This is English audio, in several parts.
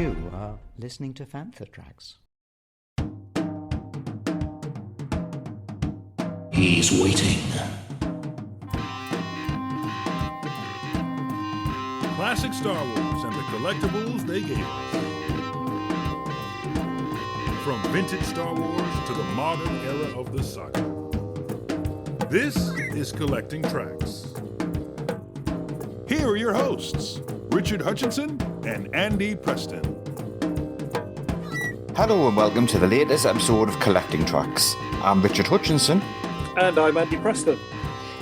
You are listening to Fantha tracks. He's waiting. Classic Star Wars and the collectibles they gave us. From vintage Star Wars to the modern era of the saga. This is Collecting Tracks. Here are your hosts, Richard Hutchinson and Andy Preston. Hello and welcome to the latest episode of Collecting Tracks. I'm Richard Hutchinson. And I'm Andy Preston.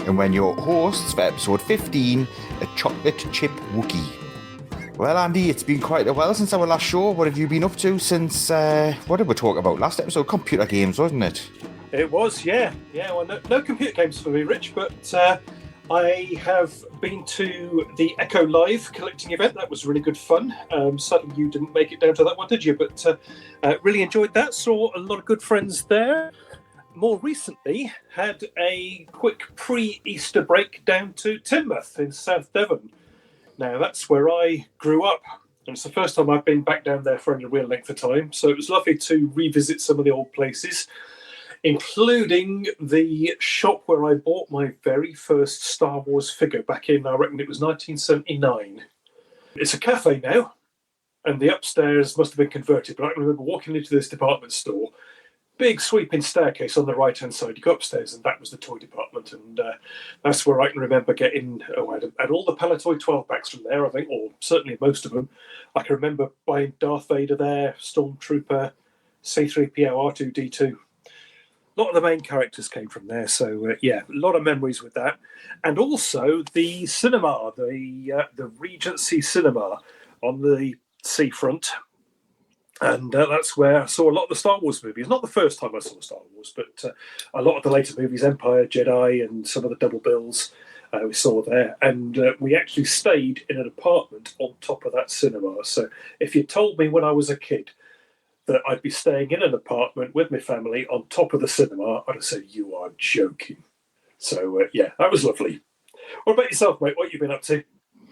And we're your hosts for episode 15, A Chocolate Chip Wookiee. Well, Andy, it's been quite a while since our last show. What have you been up to since, what did we talk about last episode? Computer games, wasn't it? It was, yeah. Well, no computer games for me, Rich, but I have been to the Echo Live collecting event. That was really good fun. Sadly, you didn't make it down to that one, did you? But really enjoyed that. Saw a lot of good friends there. More recently, had a quick pre-Easter break down to Teignmouth in South Devon. Now, that's where I grew up. And it's the first time I've been back down there for any real length of time. So it was lovely to revisit some of the old places, including the shop where I bought my very first Star Wars figure back in, I reckon it was 1979. It's a cafe now, and the upstairs must have been converted, but I can remember walking into this department store, big sweeping staircase on the right-hand side. You go upstairs, and that was the toy department, and that's where I can remember getting, I had all the Palatoy 12-packs from there, I think, or certainly most of them. I can remember buying Darth Vader there, Stormtrooper, C-3PO, R2-D2. A lot of the main characters came from there, so a lot of memories with that. And also the cinema, the Regency Cinema on the seafront. And that's where I saw a lot of the Star Wars movies. Not the first time I saw Star Wars, but a lot of the later movies, Empire, Jedi, and some of the double bills we saw there. And we actually stayed in an apartment on top of that cinema. So if you told me when I was a kid that I'd be staying in an apartment with my family on top of the cinema, I'd have said, you are joking. So, that was lovely. What about yourself, mate? What have you been up to?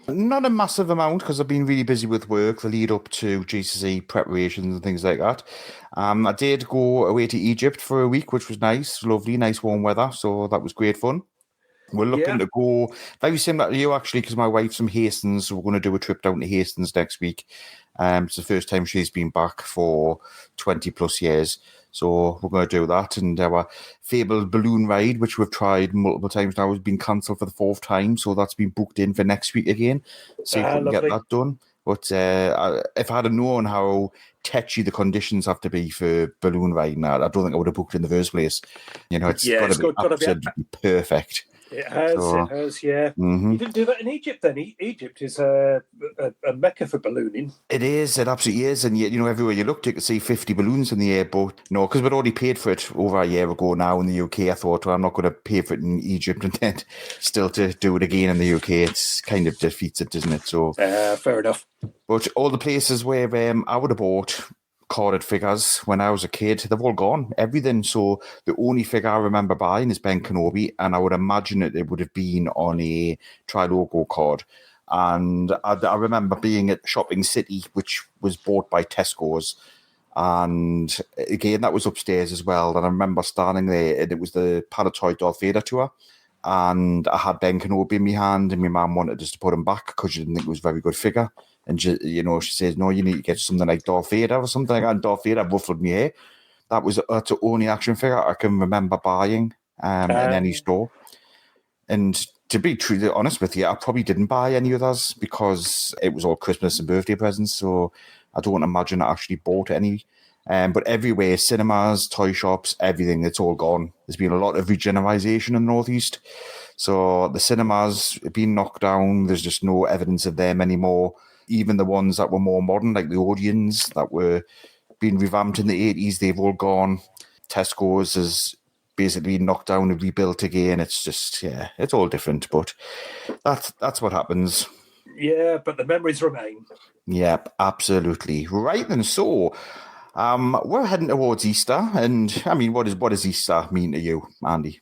Not a massive amount, because I've been really busy with work, the lead up to GCSE preparations and things like that. I did go away to Egypt for a week, which was nice, lovely, nice warm weather, so that was great fun. We're looking to go very similar to you, actually, because my wife's from Hastings, so we're going to do a trip down to Hastings next week. It's the first time she's been back for 20 plus years. So we're going to do that. And our fabled balloon ride, which we've tried multiple times now, has been cancelled for the fourth time. So that's been booked in for next week again. So if we can get that done. But if I had known how tetchy the conditions have to be for balloon riding, I don't think I would have booked in the first place. You know, it's got to be absolutely perfect. It has, yeah. Mm-hmm. You didn't do that in Egypt, then? Egypt is a mecca for ballooning. It is, it absolutely is. And, you know, everywhere you looked, you could see 50 balloons in the air. But, no, because we'd already paid for it over a year ago now in the UK. I thought, well, I'm not going to pay for it in Egypt and then still to do it again in the UK. It's kind of defeats it, doesn't it? So fair enough. But all the places where I would have bought carded figures when I was a kid, they've all gone, everything. So the only figure I remember buying is Ben Kenobi, and I would imagine it would have been on a Tri-Logo card. And I remember being at Shopping City, which was bought by Tesco's, and again, that was upstairs as well. And I remember standing there, and it was the Palatoy Darth Vader tour, and I had Ben Kenobi in my hand, and my mum wanted us to put him back because she didn't think it was a very good figure. And she says, no, you need to get something like Darth Vader or something like that. And Darth Vader ruffled my hair. That's the only action figure I can remember buying in any store. And to be truly honest with you, I probably didn't buy any others because it was all Christmas and birthday presents. So I don't imagine I actually bought any. But everywhere, cinemas, toy shops, everything, it's all gone. There's been a lot of regeneration in the Northeast. So the cinemas have been knocked down. There's just no evidence of them anymore. Even the ones that were more modern, like the Odeons, that were being revamped in the 80s, they've all gone. Tesco's has basically knocked down and rebuilt again. It's just, it's all different. But that's what happens. Yeah, but the memories remain. Yep, absolutely. Right then, so we're heading towards Easter. And, I mean, what does Easter mean to you, Andy?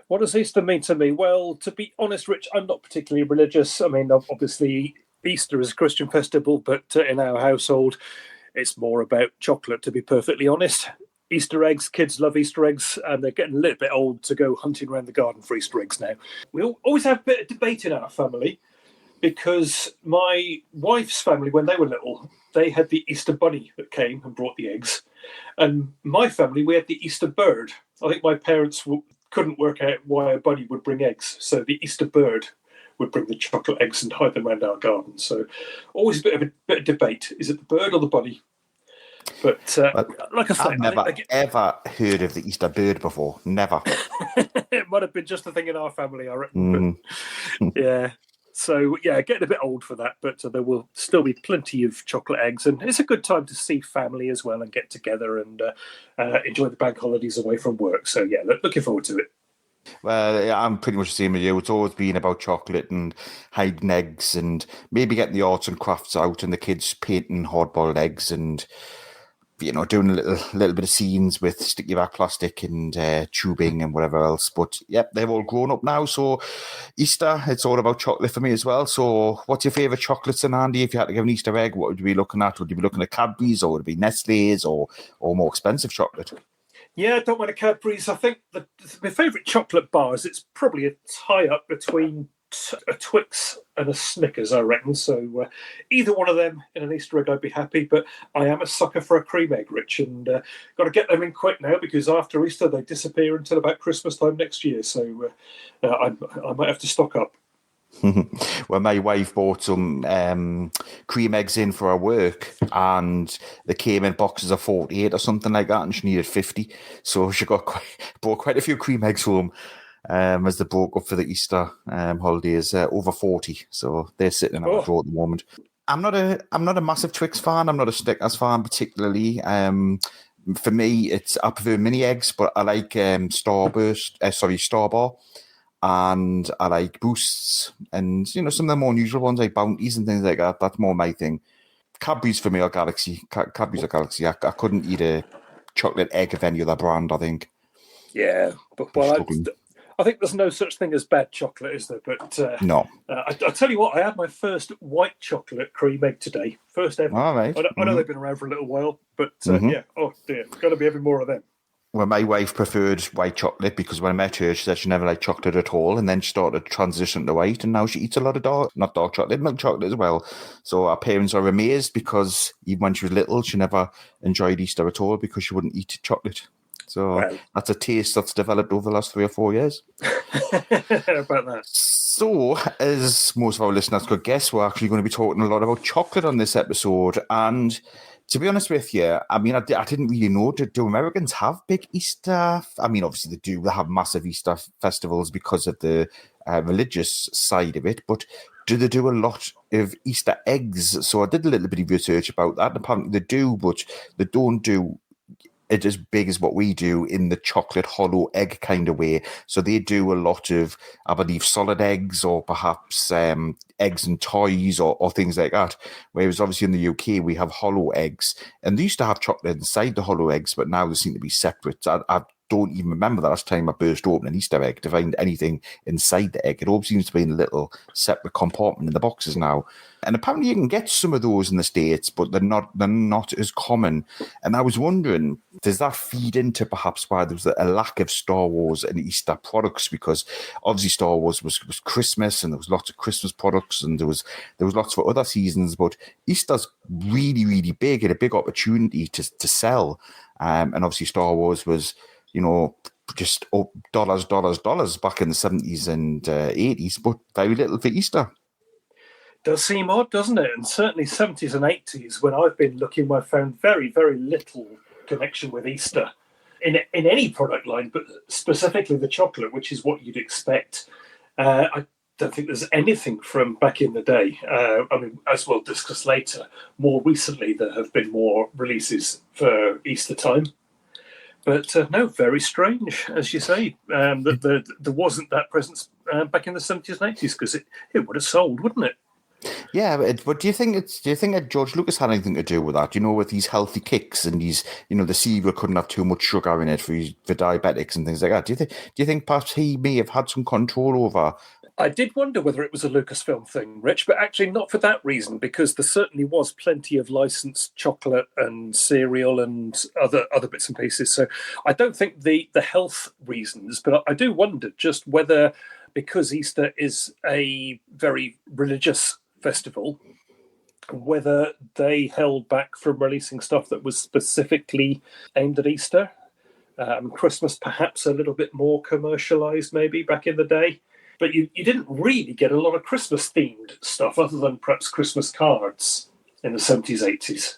What does Easter mean to me? Well, to be honest, Rich, I'm not particularly religious. I mean, obviously, Easter is a Christian festival, but in our household, it's more about chocolate, to be perfectly honest. Easter eggs, kids love Easter eggs, and they're getting a little bit old to go hunting around the garden for Easter eggs now. We always have a bit of debate in our family because my wife's family, when they were little, they had the Easter bunny that came and brought the eggs. And my family, we had the Easter bird. I think my parents couldn't work out why a bunny would bring eggs, so the Easter bird would bring the chocolate eggs and hide them around our garden. So always a bit of debate. Is it the bird or the bunny? But like I say, I've never ever heard of the Easter bird before. Never. It might have been just a thing in our family, I reckon. But, yeah. So, yeah, getting a bit old for that, but there will still be plenty of chocolate eggs. And it's a good time to see family as well and get together and enjoy the bank holidays away from work. So, yeah, looking forward to it. Well, yeah, I'm pretty much the same as you. It's always been about chocolate and hiding eggs and maybe getting the arts and crafts out and the kids painting hard-boiled eggs and, you know, doing a little bit of scenes with sticky back plastic and tubing and whatever else. But, yep, they've all grown up now. So Easter, it's all about chocolate for me as well. So what's your favourite chocolates, and Andy? If you had to give an Easter egg, what would you be looking at? Would you be looking at Cadbury's, or would it be Nestle's, or more expensive chocolate? Yeah, I don't mind a Cadbury's. I think my favourite chocolate bars, it's probably a tie-up between a Twix and a Snickers, I reckon. So either one of them in an Easter egg, I'd be happy. But I am a sucker for a cream egg, Rich, and got to get them in quick now because after Easter they disappear until about Christmas time next year. So I might have to stock up. Well, my wife bought some cream eggs in for her work, and they came in boxes of 48 or something like that, and she needed 50. So she bought quite a few cream eggs home as they broke up for the Easter holidays. Over 40, so they're sitting in our drawer at the moment. I'm not a massive Twix fan. I'm not a Snickers fan particularly. For me, I prefer mini eggs, but I like Starbar. And I like Boosts and, you know, some of the more unusual ones like Bounties and things like that. That's more my thing. Cadbury's for me are Galaxy. Cadbury's are Galaxy. I couldn't eat a chocolate egg of any other brand, I think. Yeah, but I think there's no such thing as bad chocolate, is there? But no. I tell you what, I had my first white chocolate cream egg today. First ever. All right. I know they've been around for a little while, but yeah, oh dear, got to be having more of them. Well, my wife preferred white chocolate because when I met her, she said she never liked chocolate at all. And then she started to transition to white. And now she eats a lot of milk chocolate as well. So our parents are amazed because even when she was little, she never enjoyed Easter at all because she wouldn't eat chocolate. So that's a taste that's developed over the last 3 or 4 years. About that. So, as most of our listeners could guess, we're actually going to be talking a lot about chocolate on this episode. And to be honest with you, I mean, I didn't really know. Do Americans have big Easter? I mean, obviously they do. They have massive Easter festivals because of the religious side of it. But do they do a lot of Easter eggs? So I did a little bit of research about that. Apparently they do, but they don't do it as big as what we do in the chocolate hollow egg kind of way. So they do a lot of, I believe, solid eggs or perhaps eggs and toys or things like that. Whereas obviously in the UK, we have hollow eggs. And they used to have chocolate inside the hollow eggs, but now they seem to be separate. I don't even remember the last time I burst open an Easter egg to find anything inside the egg. It all seems to be in a little separate compartment in the boxes now. And apparently you can get some of those in the States, but they're not as common. And I was wondering, does that feed into perhaps why there was a lack of Star Wars and Easter products? Because obviously Star Wars was Christmas and there was lots of Christmas products and there was lots for other seasons, but Easter's really, really big and a big opportunity to sell. And obviously Star Wars was, you know, just dollars back in the 70s and 80s, but very little for Easter. Does seem odd, doesn't it? And certainly 70s and 80s, when I've been looking, I've found very, very little connection with Easter in any product line, but specifically the chocolate, which is what you'd expect. I don't think there's anything from back in the day. I mean, as we'll discuss later, more recently there have been more releases for Easter time. But no, very strange, as you say, that there wasn't that presence back in the 70s and 80s, because it would have sold, wouldn't it? Yeah, but do you think that George Lucas had anything to do with that? You know, with these healthy kicks and these, you know, the cereal couldn't have too much sugar in it for diabetics and things like that. Do you think perhaps he may have had some control over I did wonder whether it was a Lucasfilm thing, Rich, but actually not for that reason, because there certainly was plenty of licensed chocolate and cereal and other bits and pieces. So I don't think the health reasons, but I do wonder just whether, because Easter is a very religious festival, whether they held back from releasing stuff that was specifically aimed at Easter. Christmas perhaps a little bit more commercialized maybe back in the day. But you didn't really get a lot of Christmas-themed stuff other than perhaps Christmas cards in the 70s, 80s.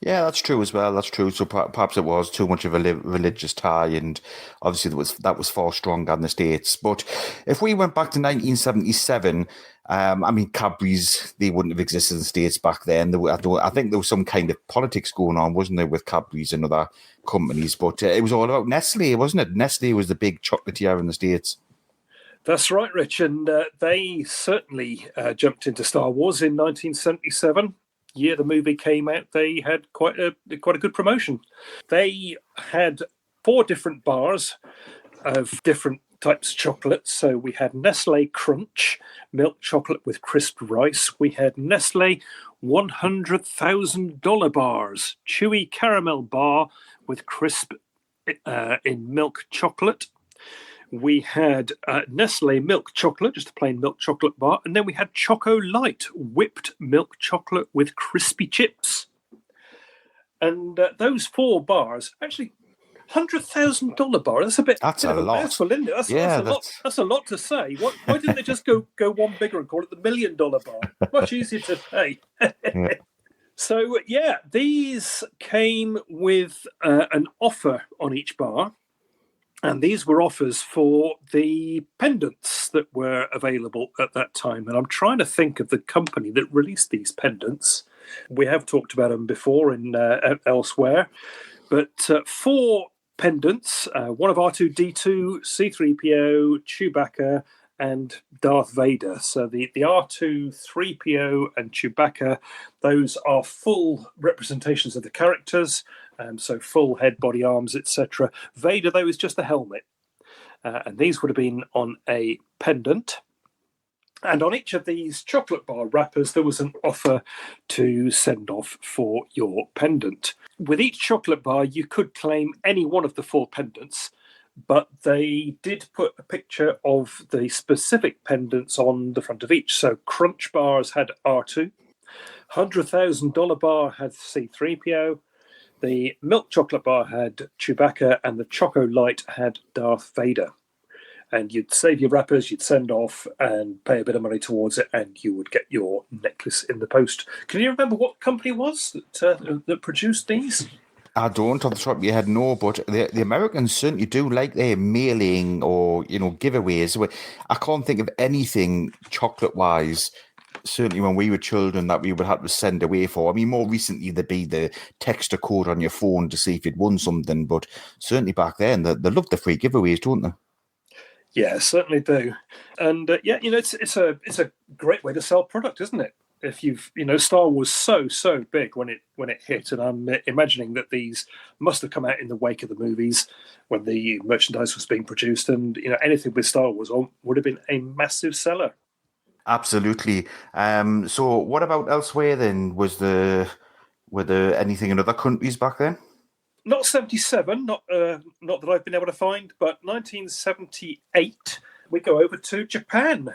Yeah, that's true as well. That's true. So perhaps it was too much of a religious tie, and obviously that was far stronger in the States. But if we went back to 1977, Cadbury's, they wouldn't have existed in the States back then. I think there was some kind of politics going on, wasn't there, with Cadbury's and other companies? But it was all about Nestle, wasn't it? Nestle was the big chocolatier in the States. That's right, Rich, and they certainly jumped into Star Wars in 1977. Year the movie came out, they had quite a good promotion. They had 4 different bars of different types of chocolate. So we had Nestle Crunch, milk chocolate with crisp rice. We had Nestle $100,000 bars, chewy caramel bar with crisp in milk chocolate. We had Nestle milk chocolate, just a plain milk chocolate bar. And then we had Choco Light, whipped milk chocolate with crispy chips. And those 4 bars, actually, $100,000 bar. That's a bit. That's a lot. Mouthful, isn't it? That's a lot to say. Why didn't they just go one bigger and call it the $1 million bar? Much easier to say. Yeah. So these came with an offer on each bar. And these were offers for the pendants that were available at that time. And I'm trying to think of the company that released these pendants. We have talked about them before in elsewhere. But 4 pendants, one of R2-D2, C-3PO, Chewbacca, and Darth Vader. So the R2, 3PO, and Chewbacca, those are full representations of the characters. So full head, body, arms, etc. Vader, though, is just the helmet. And these would have been on a pendant. And on each of these chocolate bar wrappers, there was an offer to send off for your pendant. With each chocolate bar, you could claim any one of the 4 pendants, but they did put a picture of the specific pendants on the front of each. So Crunch bars had R2, $100,000 bar had C-3PO, the milk chocolate bar had Chewbacca, and the Choco Light had Darth Vader. And you'd save your wrappers, you'd send off and pay a bit of money towards it, and you would get your necklace in the post. Can you remember what company it was that produced these? I don't, off the top of your head, no, but the Americans certainly do like their mailing or, giveaways. I can't think of anything chocolate-wise, certainly when we were children, that we would have to send away for. I mean, more recently, there'd be the text a code on your phone to see if you'd won something, but certainly back then, they love the free giveaways, don't they? Yeah, certainly do. And it's a great way to sell product, isn't it? If Star Wars so big when it hit, and I'm imagining that these must have come out in the wake of the movies when the merchandise was being produced, and anything with Star Wars on would have been a massive seller. Absolutely. So what about elsewhere then? Were there anything in other countries back then? Not 77, not that I've been able to find, but 1978, we go over to Japan.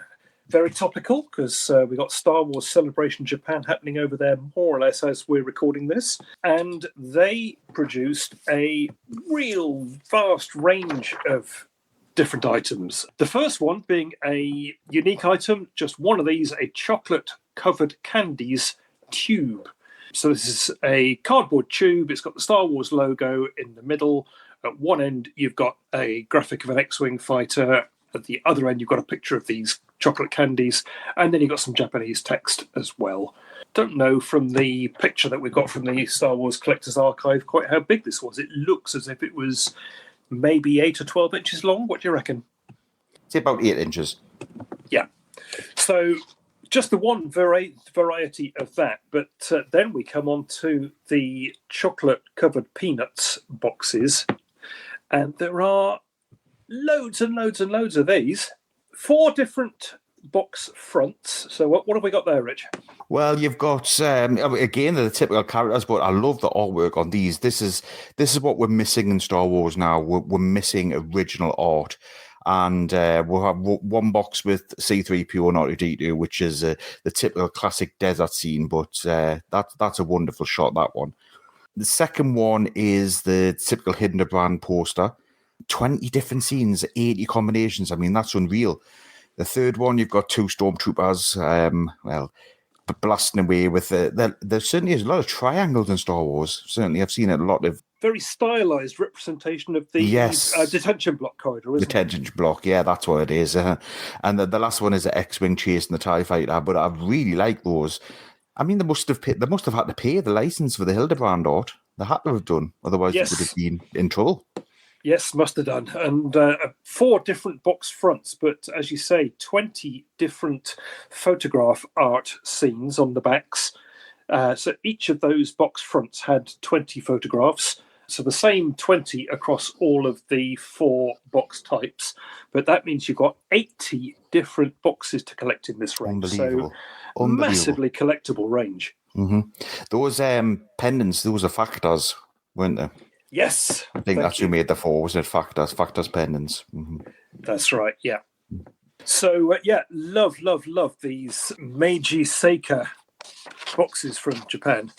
Very topical, because we got Star Wars Celebration Japan happening over there more or less as we're recording this. And they produced a real vast range of different items. The first one being a unique item, just one of these, a chocolate-covered candies tube. So this is a cardboard tube. It's got the Star Wars logo in the middle. At one end, you've got a graphic of an X-Wing fighter. At the other end, you've got a picture of these chocolate candies. And then you've got some Japanese text as well. Don't know from the picture that we've got from the Star Wars Collector's Archive quite how big this was. It looks as if it was maybe 8 or 12 inches long. What do you reckon? It's about 8 inches. Yeah. So just the one variety of that. But then we come on to the chocolate-covered peanuts boxes. And there are loads and loads and loads of these. 4 different box fronts. So what have we got there, Rich? Well, you've got again the typical characters, but I love the artwork on these. This is what we're missing in Star Wars now. We're missing original art, and we'll have one box with C-3PO and R2-D2, which is the typical classic desert scene. But that's a wonderful shot. That one. The second one is the typical Hidden Brand poster. 20 different scenes, 80 combinations. I mean, that's unreal. The third one, you've got two stormtroopers, blasting away with there certainly is a lot of triangles in Star Wars. Certainly, I've seen a lot of very stylized representation of the detention block corridor, isn't detention block. Yeah, that's what it is. And the last one is the X-wing chasing the TIE fighter. But I really like those. I mean, they must have had to pay the license for the Hildebrand art. They had to have done, otherwise they would have been in trouble. Yes, must have done. And 4 different box fronts, but as you say, 20 different photograph art scenes on the backs. So each of those box fronts had 20 photographs. So the same 20 across all of the 4 box types. But that means you've got 80 different boxes to collect in this range. So massively collectible range. Mm-hmm. Those pendants, those are factors, weren't they? Yes. I think that's who made the 4, wasn't it? Factors pendants. Mm-hmm. That's right, yeah. So, love these Meiji Seika boxes from Japan.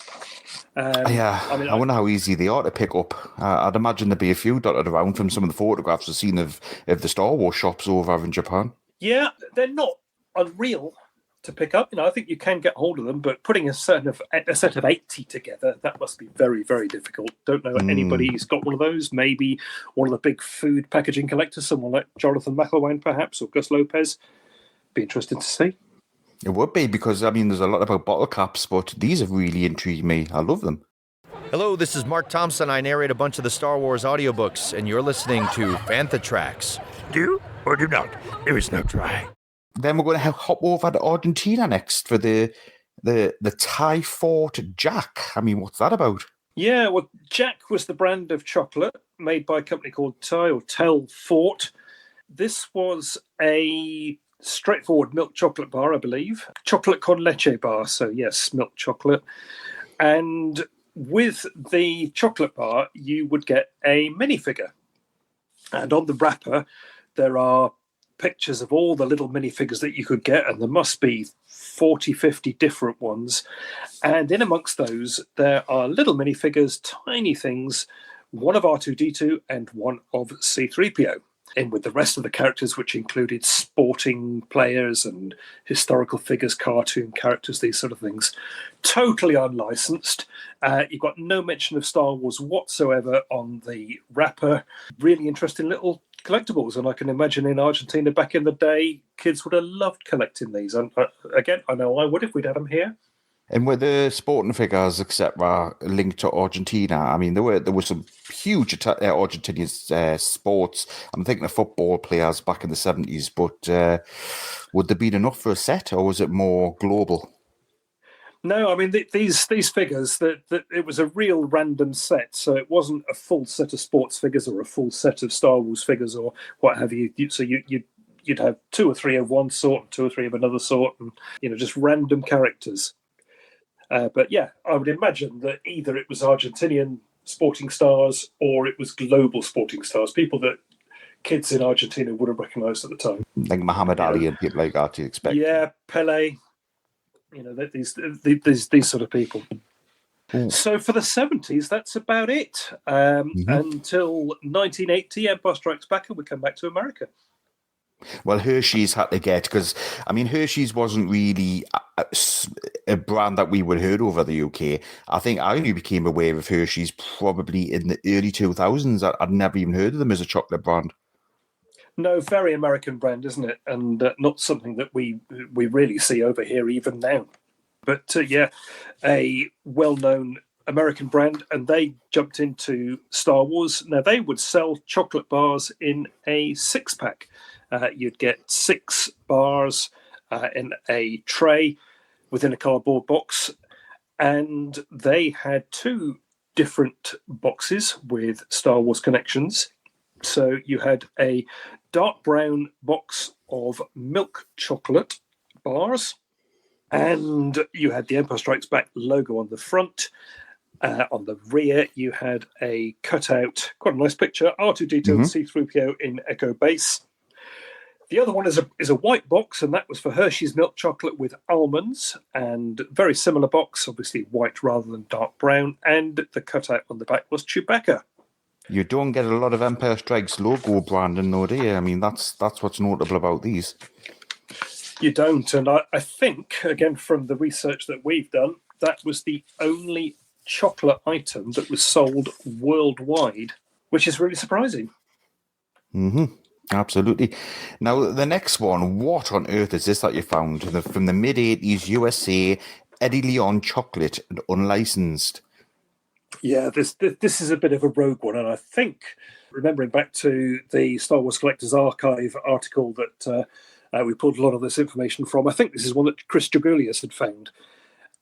I wonder how easy they are to pick up. I'd imagine there'd be a few dotted around from some of the photographs I've seen of the Star Wars shops over in Japan. Yeah, they're not unreal to pick up. I think you can get hold of them, but putting a set of 80 together, that must be very, very difficult. Don't know anybody who's got one of those. Maybe one of the big food packaging collectors, someone like Jonathan McElwain, perhaps, or Gus Lopez. Be interested to see. It would be, because, I mean, there's a lot about bottle caps, but these have really intrigued me. I love them. Hello, this is Mark Thompson. I narrate a bunch of the Star Wars audiobooks, and you're listening to Fantha Tracks. Do or do not. There is no try. Then we're going to hop over to Argentina next for the Thai Fort Jack. I mean, what's that about? Yeah, well, Jack was the brand of chocolate made by a company called Thai or Tel Fort. This was a straightforward milk chocolate bar, I believe. Chocolate con leche bar, so yes, milk chocolate. And with the chocolate bar, you would get a minifigure. And on the wrapper, there are pictures of all the little minifigures that you could get, and there must be 40, 50 different ones. And in amongst those, there are little minifigures, tiny things, one of R2-D2 and one of C-3PO, in with the rest of the characters, which included sporting players and historical figures, cartoon characters, these sort of things. Totally unlicensed. You've got no mention of Star Wars whatsoever on the wrapper. Really interesting little collectibles, and I can imagine in Argentina back in the day, kids would have loved collecting these. And again, I know I would if we'd had them here. And with the sporting figures, etc., linked to Argentina, I mean, there were some huge Argentinian sports. I'm thinking of football players back in the 70s, but would there be enough for a set, or was it more global? No, I mean, these figures, that it was a real random set, so it wasn't a full set of sports figures or a full set of Star Wars figures or what have you. So you'd have 2 or 3 of one sort and 2 or 3 of another sort, and just random characters. But yeah, I would imagine that either it was Argentinian sporting stars or it was global sporting stars, people that kids in Argentina would have recognised at the time. Like Muhammad Ali and people like that, you expect. Yeah, Pele. These sort of people. Ooh. So for the 70s, that's about it. Until 1980, Empire Strikes Back, and we come back to America. Well, Hershey's had to get, because, I mean, Hershey's wasn't really a brand that we would have heard over the UK. I think I only became aware of Hershey's probably in the early 2000s. I'd never even heard of them as a chocolate brand. No, very American brand, isn't it? And not something that we really see over here even now. But a well-known American brand, and they jumped into Star Wars. Now, they would sell chocolate bars in a 6-pack. You'd get 6 bars in a tray within a cardboard box, and they had 2 different boxes with Star Wars connections. So you had a dark brown box of milk chocolate bars. And you had the Empire Strikes Back logo on the front. On the rear, you had a cutout, quite a nice picture, R2-D2 and C-3PO in Echo base. The other one is a white box, and that was for Hershey's milk chocolate with almonds, and very similar box, obviously white rather than dark brown, and the cutout on the back was Chewbacca. You don't get a lot of Empire Strikes logo branding, though, do you? I mean, that's what's notable about these. You don't, and I think, again, from the research that we've done, that was the only chocolate item that was sold worldwide, which is really surprising. Absolutely. Now, the next one, what on earth is this that you found? From the mid-80s USA, Eddie Leon chocolate and unlicensed. Yeah, this is a bit of a rogue one, and I think, remembering back to the Star Wars Collectors Archive article that we pulled a lot of this information from, I think this is one that Chris Jagoulias had found.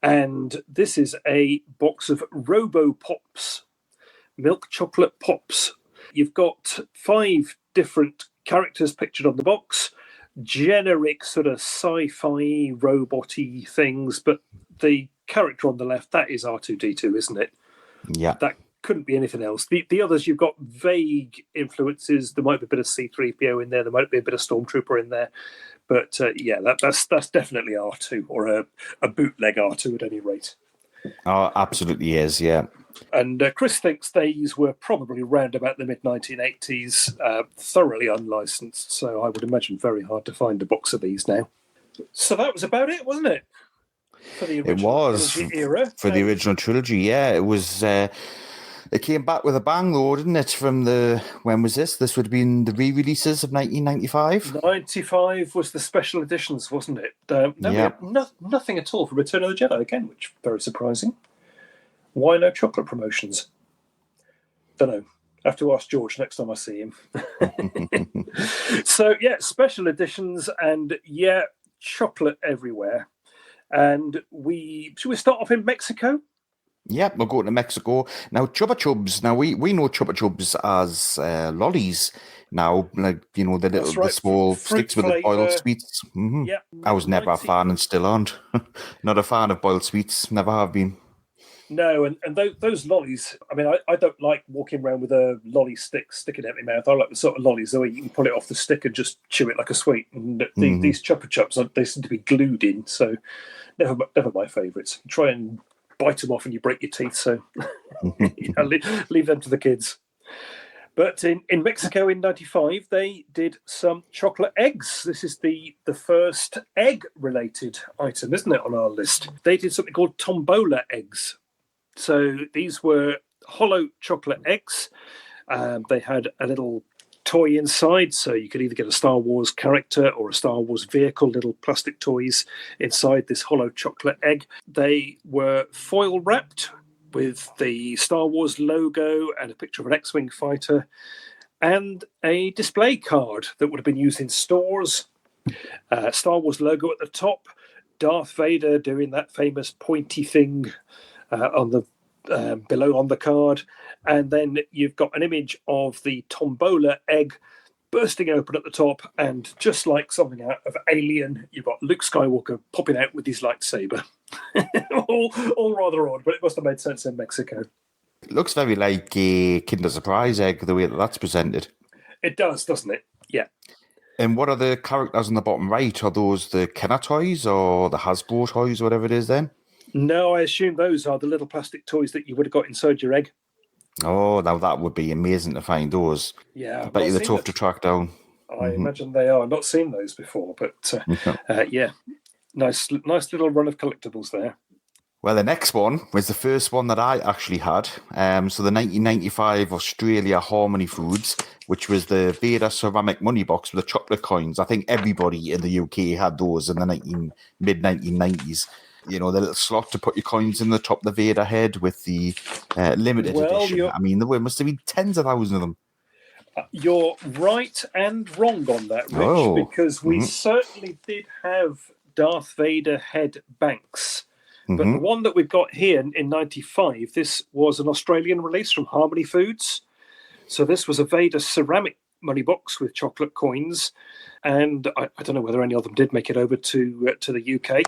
And this is a box of Robo Pops, milk chocolate pops. You've got 5 different characters pictured on the box, generic sort of sci-fi robot-y things, but the character on the left, that is R2-D2, isn't it? Yeah. That couldn't be anything else. The others, you've got vague influences. There might be a bit of C-3PO in there. There might be a bit of Stormtrooper in there. But yeah, that's definitely R2, or a bootleg R2 at any rate. Oh, absolutely is, yeah. And Chris thinks these were probably round about the mid-1980s, thoroughly unlicensed. So I would imagine very hard to find a box of these now. So that was about it, wasn't it? For the original trilogy era. For the original trilogy, yeah. It was... It came back with a bang, though, didn't it? From when was this? This would have been the re-releases of 1995? 95 was the special editions, wasn't it? Nothing at all for Return of the Jedi, again, which is very surprising. Why no chocolate promotions? Don't know. I have to ask George next time I see him. So, yeah, special editions and, yeah, chocolate everywhere. And should we start off in Mexico? Yeah, we're going to Mexico. Now, Chupa Chups. Now, we know Chupa Chups as lollies now, like, you know, the small sticks with the boiled sweets. Mm-hmm. Yeah, I was never a fan and still aren't. Not a fan of boiled sweets, never have been. No, and those lollies, I mean, I don't like walking around with a lolly stick sticking out my mouth. I like the sort of lollies where you can pull it off the stick and just chew it like a sweet. And these Chupa Chups, they seem to be glued in, so never my favourites. Try and bite them off and you break your teeth, so leave them to the kids. But in Mexico in 95, they did some chocolate eggs. This is the first egg-related item, isn't it, on our list? They did something called tombola eggs. So these were hollow chocolate eggs. They had a little toy inside, so you could either get a Star Wars character or a Star Wars vehicle, little plastic toys inside this hollow chocolate egg. They were foil wrapped with the Star Wars logo and a picture of an X-Wing fighter and a display card that would have been used in stores. Star Wars logo at the top, Darth Vader doing that famous pointy thing on the below on the card, and then you've got an image of the tombola egg bursting open at the top, and just like something out of Alien, you've got Luke Skywalker popping out with his lightsaber. all rather odd, but it must have made sense in Mexico. It looks very like a Kinder Surprise egg, the way that's presented. It does, doesn't it? Yeah. And what are the characters on the bottom right? Are those the Kenner toys or the Hasbro toys, whatever it is then? No, I assume those are the little plastic toys that you would have got inside your egg. Oh, now that would be amazing to find those. Yeah. I bet they're tough to track down. I imagine they are. I've not seen those before, but yeah. Nice little run of collectibles there. Well, the next one was the first one that I actually had. So the 1995 Australia Harmony Foods, which was the Vader ceramic money box with the chocolate coins. I think everybody in the UK had those in the mid-1990s. You know, the little slot to put your coins in the top of the Vader head with the limited edition. I mean, there must have been tens of thousands of them. You're right and wrong on that, Rich, because we certainly did have Darth Vader head banks. But the one that we've got here in 95, this was an Australian release from Harmony Foods. So this was a Vader ceramic money box with chocolate coins, and I don't know whether any of them did make it over to the UK.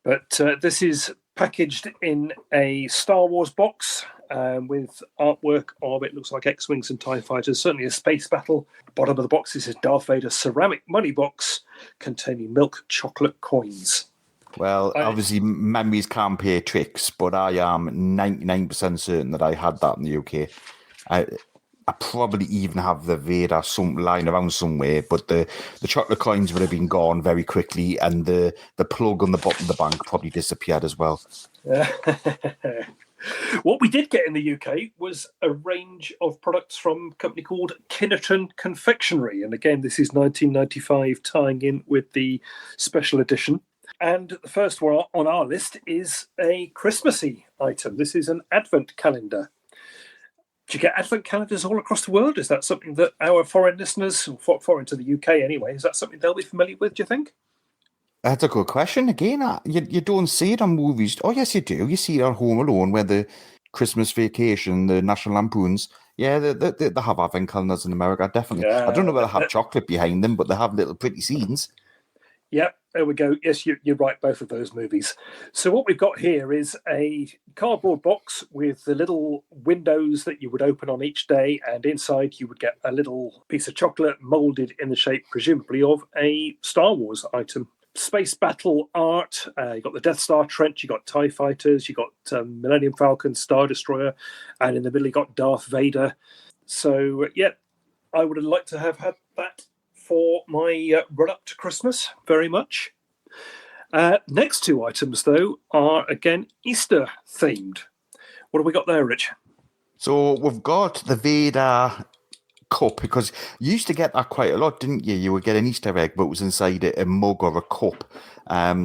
But this is packaged in a Star Wars box with artwork of, it looks like X-Wings and TIE Fighters, certainly a space battle. Bottom of the box is a Darth Vader ceramic money box containing milk chocolate coins. Well, obviously, memories can play tricks, but I am 99% certain that I had that in the UK. I probably even have the Vader lying around somewhere, but the chocolate coins would have been gone very quickly, and the plug on the bottom of the bank probably disappeared as well. What we did get in the UK was a range of products from a company called Kinnerton Confectionery. And again, this is 1995, tying in with the special edition. And the first one on our list is a Christmassy item. This is an advent calendar. Do you get advent calendars all across the world? Is that something that our foreign listeners, foreign to the UK anyway, is that something they'll be familiar with, do you think? That's a good question. Again, you don't see it on movies. Oh, yes, you do. You see it on Home Alone, where the Christmas Vacation, the National Lampoons, yeah, they have advent calendars in America, definitely. I don't know whether they have chocolate behind them, but they have little pretty scenes. Yep, there we go. Yes, you're right, both of those movies. So what we've got here is a cardboard box with the little windows that you would open on each day, and inside you would get a little piece of chocolate moulded in the shape, presumably, of a Star Wars item. Space battle art, you got the Death Star trench, you got TIE Fighters, you got Millennium Falcon, Star Destroyer, and in the middle you got Darth Vader. So, yeah, I would have liked to have had that for my run-up to Christmas, very much. Next two items, though, are, again, Easter-themed. What have we got there, Rich? So we've got the Vader cup, because you used to get that quite a lot, didn't you? You would get an Easter egg, but it was inside a mug or a cup.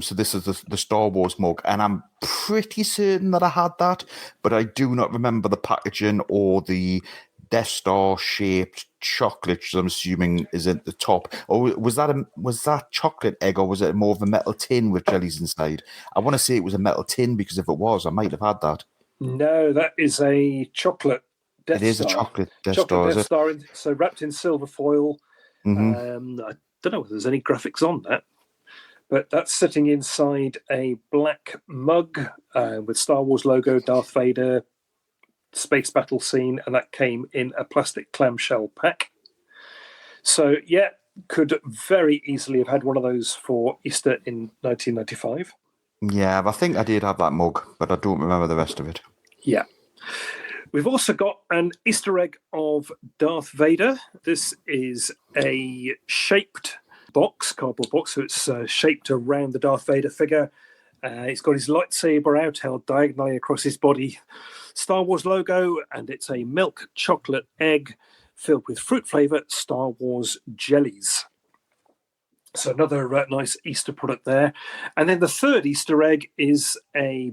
So this is the Star Wars mug, and I'm pretty certain that I had that, but I do not remember the packaging or the Death Star shaped chocolate, which I'm assuming is at the top. Or was that chocolate egg, or was it more of a metal tin with jellies inside? I want to say it was a metal tin, because if it was, I might have had that. No, that is a chocolate Death Star. It is a chocolate Death Star, Death Star, so wrapped in silver foil. Mm-hmm. I don't know whether there's any graphics on that, but that's sitting inside a black mug with Star Wars logo, Darth Vader, space battle scene, and that came in a plastic clamshell pack. So, yeah, could very easily have had one of those for Easter in 1995. Yeah, I think I did have that mug, but I don't remember the rest of it. Yeah. We've also got an Easter egg of Darth Vader. This is a shaped box, cardboard box, so it's shaped around the Darth Vader figure. He's got his lightsaber out, held diagonally across his body. Star Wars logo, and it's a milk chocolate egg filled with fruit-flavoured Star Wars jellies. So another nice Easter product there. And then the third Easter egg is a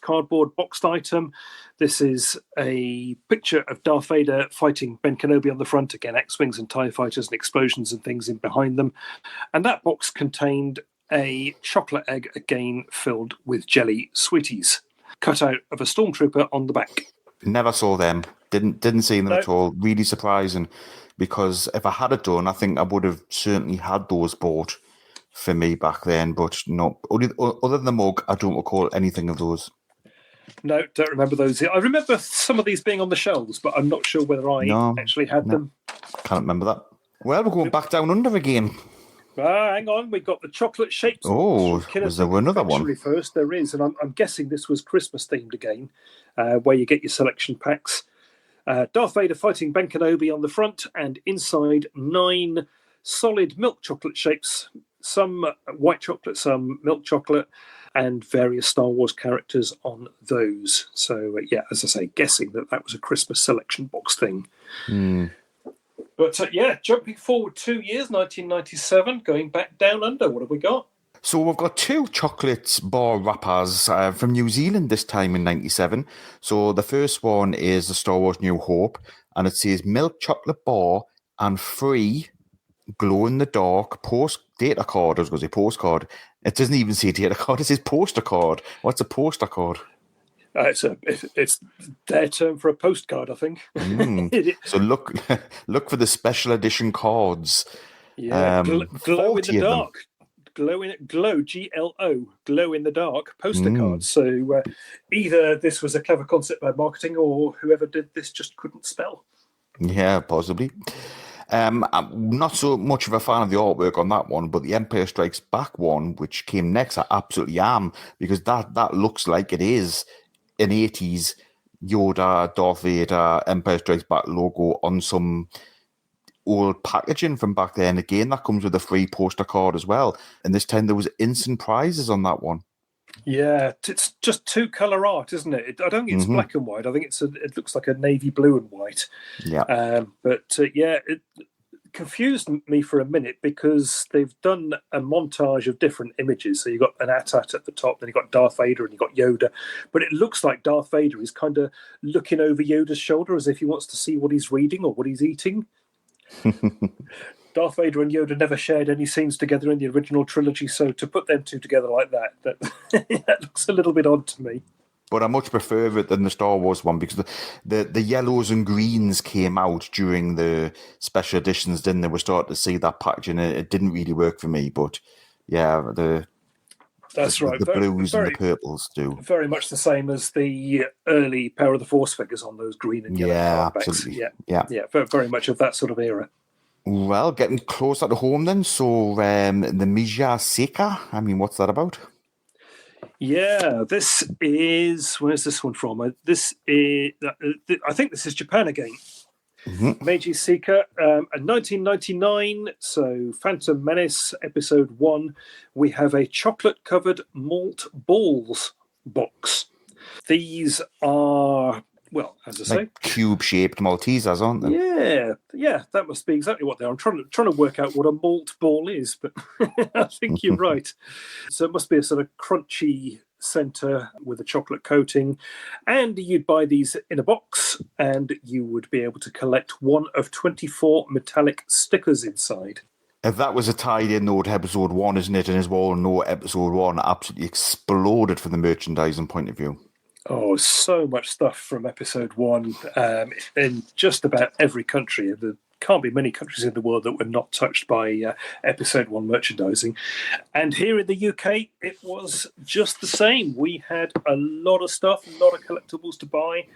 cardboard boxed item. This is a picture of Darth Vader fighting Ben Kenobi on the front. Again, X-Wings and TIE Fighters and explosions and things in behind them. And that box contained a chocolate egg, again filled with jelly sweeties, cut out of a stormtrooper on the back. Never saw them. Didn't see them at all. Really surprising, because if I had it done, I think I would have certainly had those bought for me back then. But no, other than the mug, I don't recall anything of those. No, don't remember those. I remember some of these being on the shelves, but I'm not sure whether I actually had them. Can't remember that. Well, we're going back down under again. Hang on, we've got the chocolate shaped. Oh, was there another one? First, there is, and I'm guessing this was Christmas themed again, where you get your selection packs. Darth Vader fighting Ben Kenobi on the front, and inside 9 solid milk chocolate shapes, some white chocolate, some milk chocolate, and various Star Wars characters on those. So, yeah, as I say, guessing that was a Christmas selection box thing. But, jumping forward 2 years, 1997, going back down under, what have we got? So we've got 2 chocolate bar wrappers from New Zealand this time in 97. So the first one is the Star Wars New Hope, and it says milk chocolate bar and free glow-in-the-dark data card. I was going to say postcard. It doesn't even say data card, it says poster card. What's a poster card? It's their term for a postcard, I think. So look for the special edition cards. Yeah, glow in 40 the of them. dark. Glow, GLO, glow in the dark poster Mm. cards. So either this was a clever concept by marketing, or whoever did this just couldn't spell. Yeah, possibly. I'm not so much of a fan of the artwork on that one, but the Empire Strikes Back one, which came next, I absolutely am, because that looks like it is an 80s Yoda, Darth Vader, Empire Strikes Back logo on some old packaging from back then. Again, that comes with a free poster card as well. And this time there was instant prizes on that one. Yeah, it's just two color art, isn't it? I don't think it's black and white. I think it looks like a navy blue and white. Yeah. It confused me for a minute because they've done a montage of different images. So you've got an AT-AT at the top, then you've got Darth Vader and you've got Yoda. But it looks like Darth Vader is kind of looking over Yoda's shoulder as if he wants to see what he's reading or what he's eating. Darth Vader and Yoda never shared any scenes together in the original trilogy, so to put them two together like that that looks a little bit odd to me. But I much prefer it than the Star Wars one because the yellows and greens came out during the special editions, didn't they? We started to see that packaging. It didn't really work for me, but yeah, that's right. The blues and the purples do. Very much the same as the early Power of the Force figures on those green and yellow card backs. Absolutely. Yeah, very much of that sort of era. Well, getting closer to home then. So the Mija Seika, I mean, what's that about? Yeah, this is... Where's this one from? I think this is Japan again. Meiji Seika, 1999, so Phantom Menace, Episode 1. We have a chocolate-covered malt balls box. These are... Well, as I say, cube-shaped Maltesers, aren't they? Yeah, that must be exactly what they are. I'm trying to work out what a malt ball is, but I think you're right. So it must be a sort of crunchy centre with a chocolate coating, and you'd buy these in a box, and you would be able to collect one of 24 metallic stickers inside. If that was a tied-in note, Episode 1, isn't it? And as we all know, Episode 1 absolutely exploded from the merchandising point of view. Oh, so much stuff from Episode 1 in just about every country. There can't be many countries in the world that were not touched by Episode 1 merchandising. And here in the UK, it was just the same. We had a lot of stuff, a lot of collectibles to buy.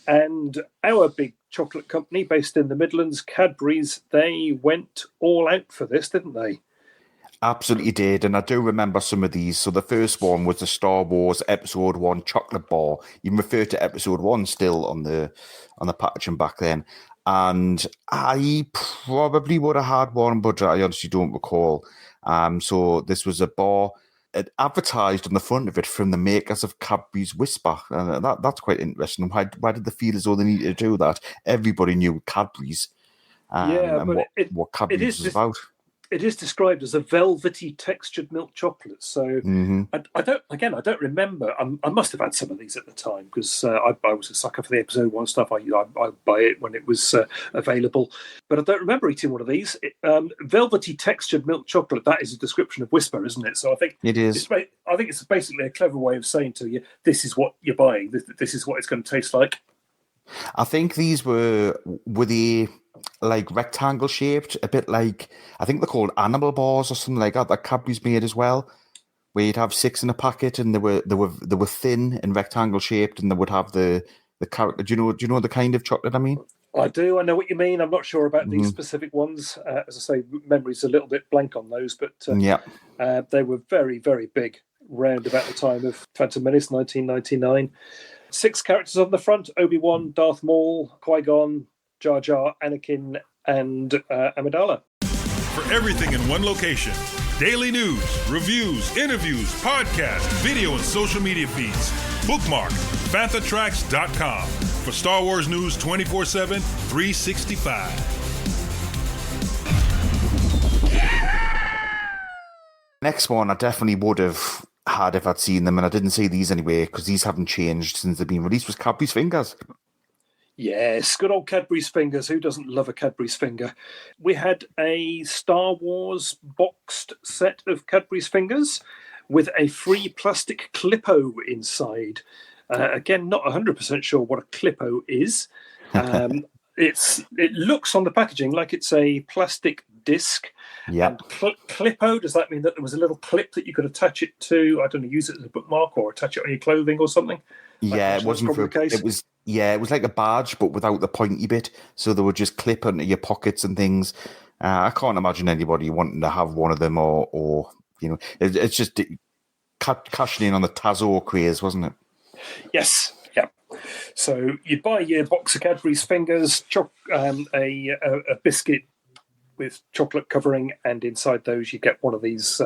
And our big chocolate company based in the Midlands, Cadbury's, they went all out for this, didn't they? Absolutely did, and I do remember some of these. So the first one was the Star Wars Episode 1 chocolate bar. You can refer to Episode 1 still on the packaging back then. And I probably would have had one, but I honestly don't recall. So this was a bar. It advertised on the front of it from the makers of Cadbury's Whisper. And that's quite interesting. Why did they feel as though they needed to do that? Everybody knew Cadbury's what Cadbury's was about. It is described as a velvety textured milk chocolate. So I don't remember. I must have had some of these at the time because I was a sucker for the Episode 1 stuff. I buy it when it was available. But I don't remember eating one of these. Velvety textured milk chocolate, that is a description of Whisper, isn't it? So I think it is. I think it's basically a clever way of saying to you, this is what you're buying. This is what it's going to taste like. I think these were the... like rectangle shaped, a bit like, I think they're called animal bars or something like that Cadbury's made as well, where you'd have 6 in a packet and they were thin and rectangle shaped, and they would have the character. Do you know the kind of chocolate I mean? I do. I know what you mean. I'm not sure about these specific ones. As I say, memory's a little bit blank on those, but they were very, very big round about the time of Phantom Menace, 1999. 6 characters on the front: Obi-Wan, Darth Maul, Qui-Gon, Jar Jar, Anakin, and Amidala. For everything in one location, daily news, reviews, interviews, podcasts, video, and social media feeds, bookmark FanthaTracks.com for Star Wars news 24/7, 365. Next one I definitely would have had if I'd seen them, and I didn't see these anyway because these haven't changed since they've been released, was Cadbury's Fingers. Yes, good old Cadbury's Fingers. Who doesn't love a Cadbury's Finger? We had a Star Wars boxed set of Cadbury's Fingers with a free plastic Clippo inside. Again, not 100% sure what a clippo is. It looks on the packaging like it's a plastic disc. Yeah. And clippo, does that mean that there was a little clip that you could attach it to? I don't know, use it as a bookmark or attach it on your clothing or something? Yeah, it wasn't for the case. it was like a badge, but without the pointy bit. So they would just clip into your pockets and things. I can't imagine anybody wanting to have one of them, or it's just cashing in on the Tazo craze, wasn't it? Yes, yeah. So you'd buy your box of Cadbury's Fingers, a biscuit with chocolate covering, and inside those you get one of these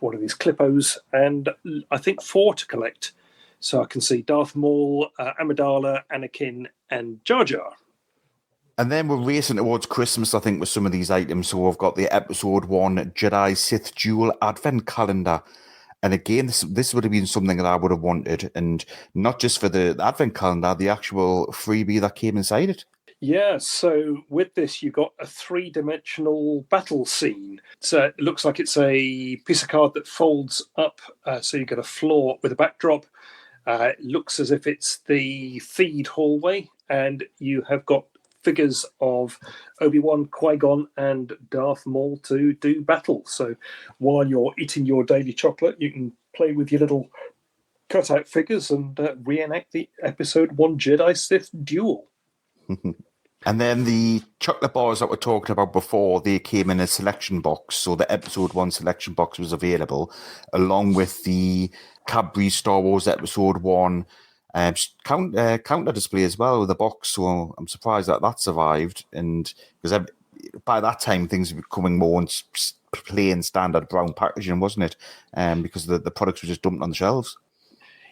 clippos, and I think 4 to collect. So I can see Darth Maul, Amidala, Anakin, and Jar Jar. And then we're racing towards Christmas, I think, with some of these items. So we've got the Episode 1 Jedi Sith Duel Advent Calendar. And again, this would have been something that I would have wanted. And not just for the Advent Calendar, the actual freebie that came inside it. Yeah, so with this, you got a 3-dimensional battle scene. So it looks like it's a piece of card that folds up. So you get a floor with a backdrop. It looks as if it's the feed hallway, and you have got figures of Obi-Wan, Qui-Gon, and Darth Maul to do battle. So while you're eating your daily chocolate, you can play with your little cutout figures and reenact the Episode 1 Jedi Sith duel. And then the chocolate bars that we talked about before, they came in a selection box. So the Episode 1 selection box was available, along with the Cadbury Star Wars Episode 1 counter display as well with a box. So I'm surprised that survived. And because by that time, things were becoming more in plain standard brown packaging, wasn't it? Because the products were just dumped on the shelves.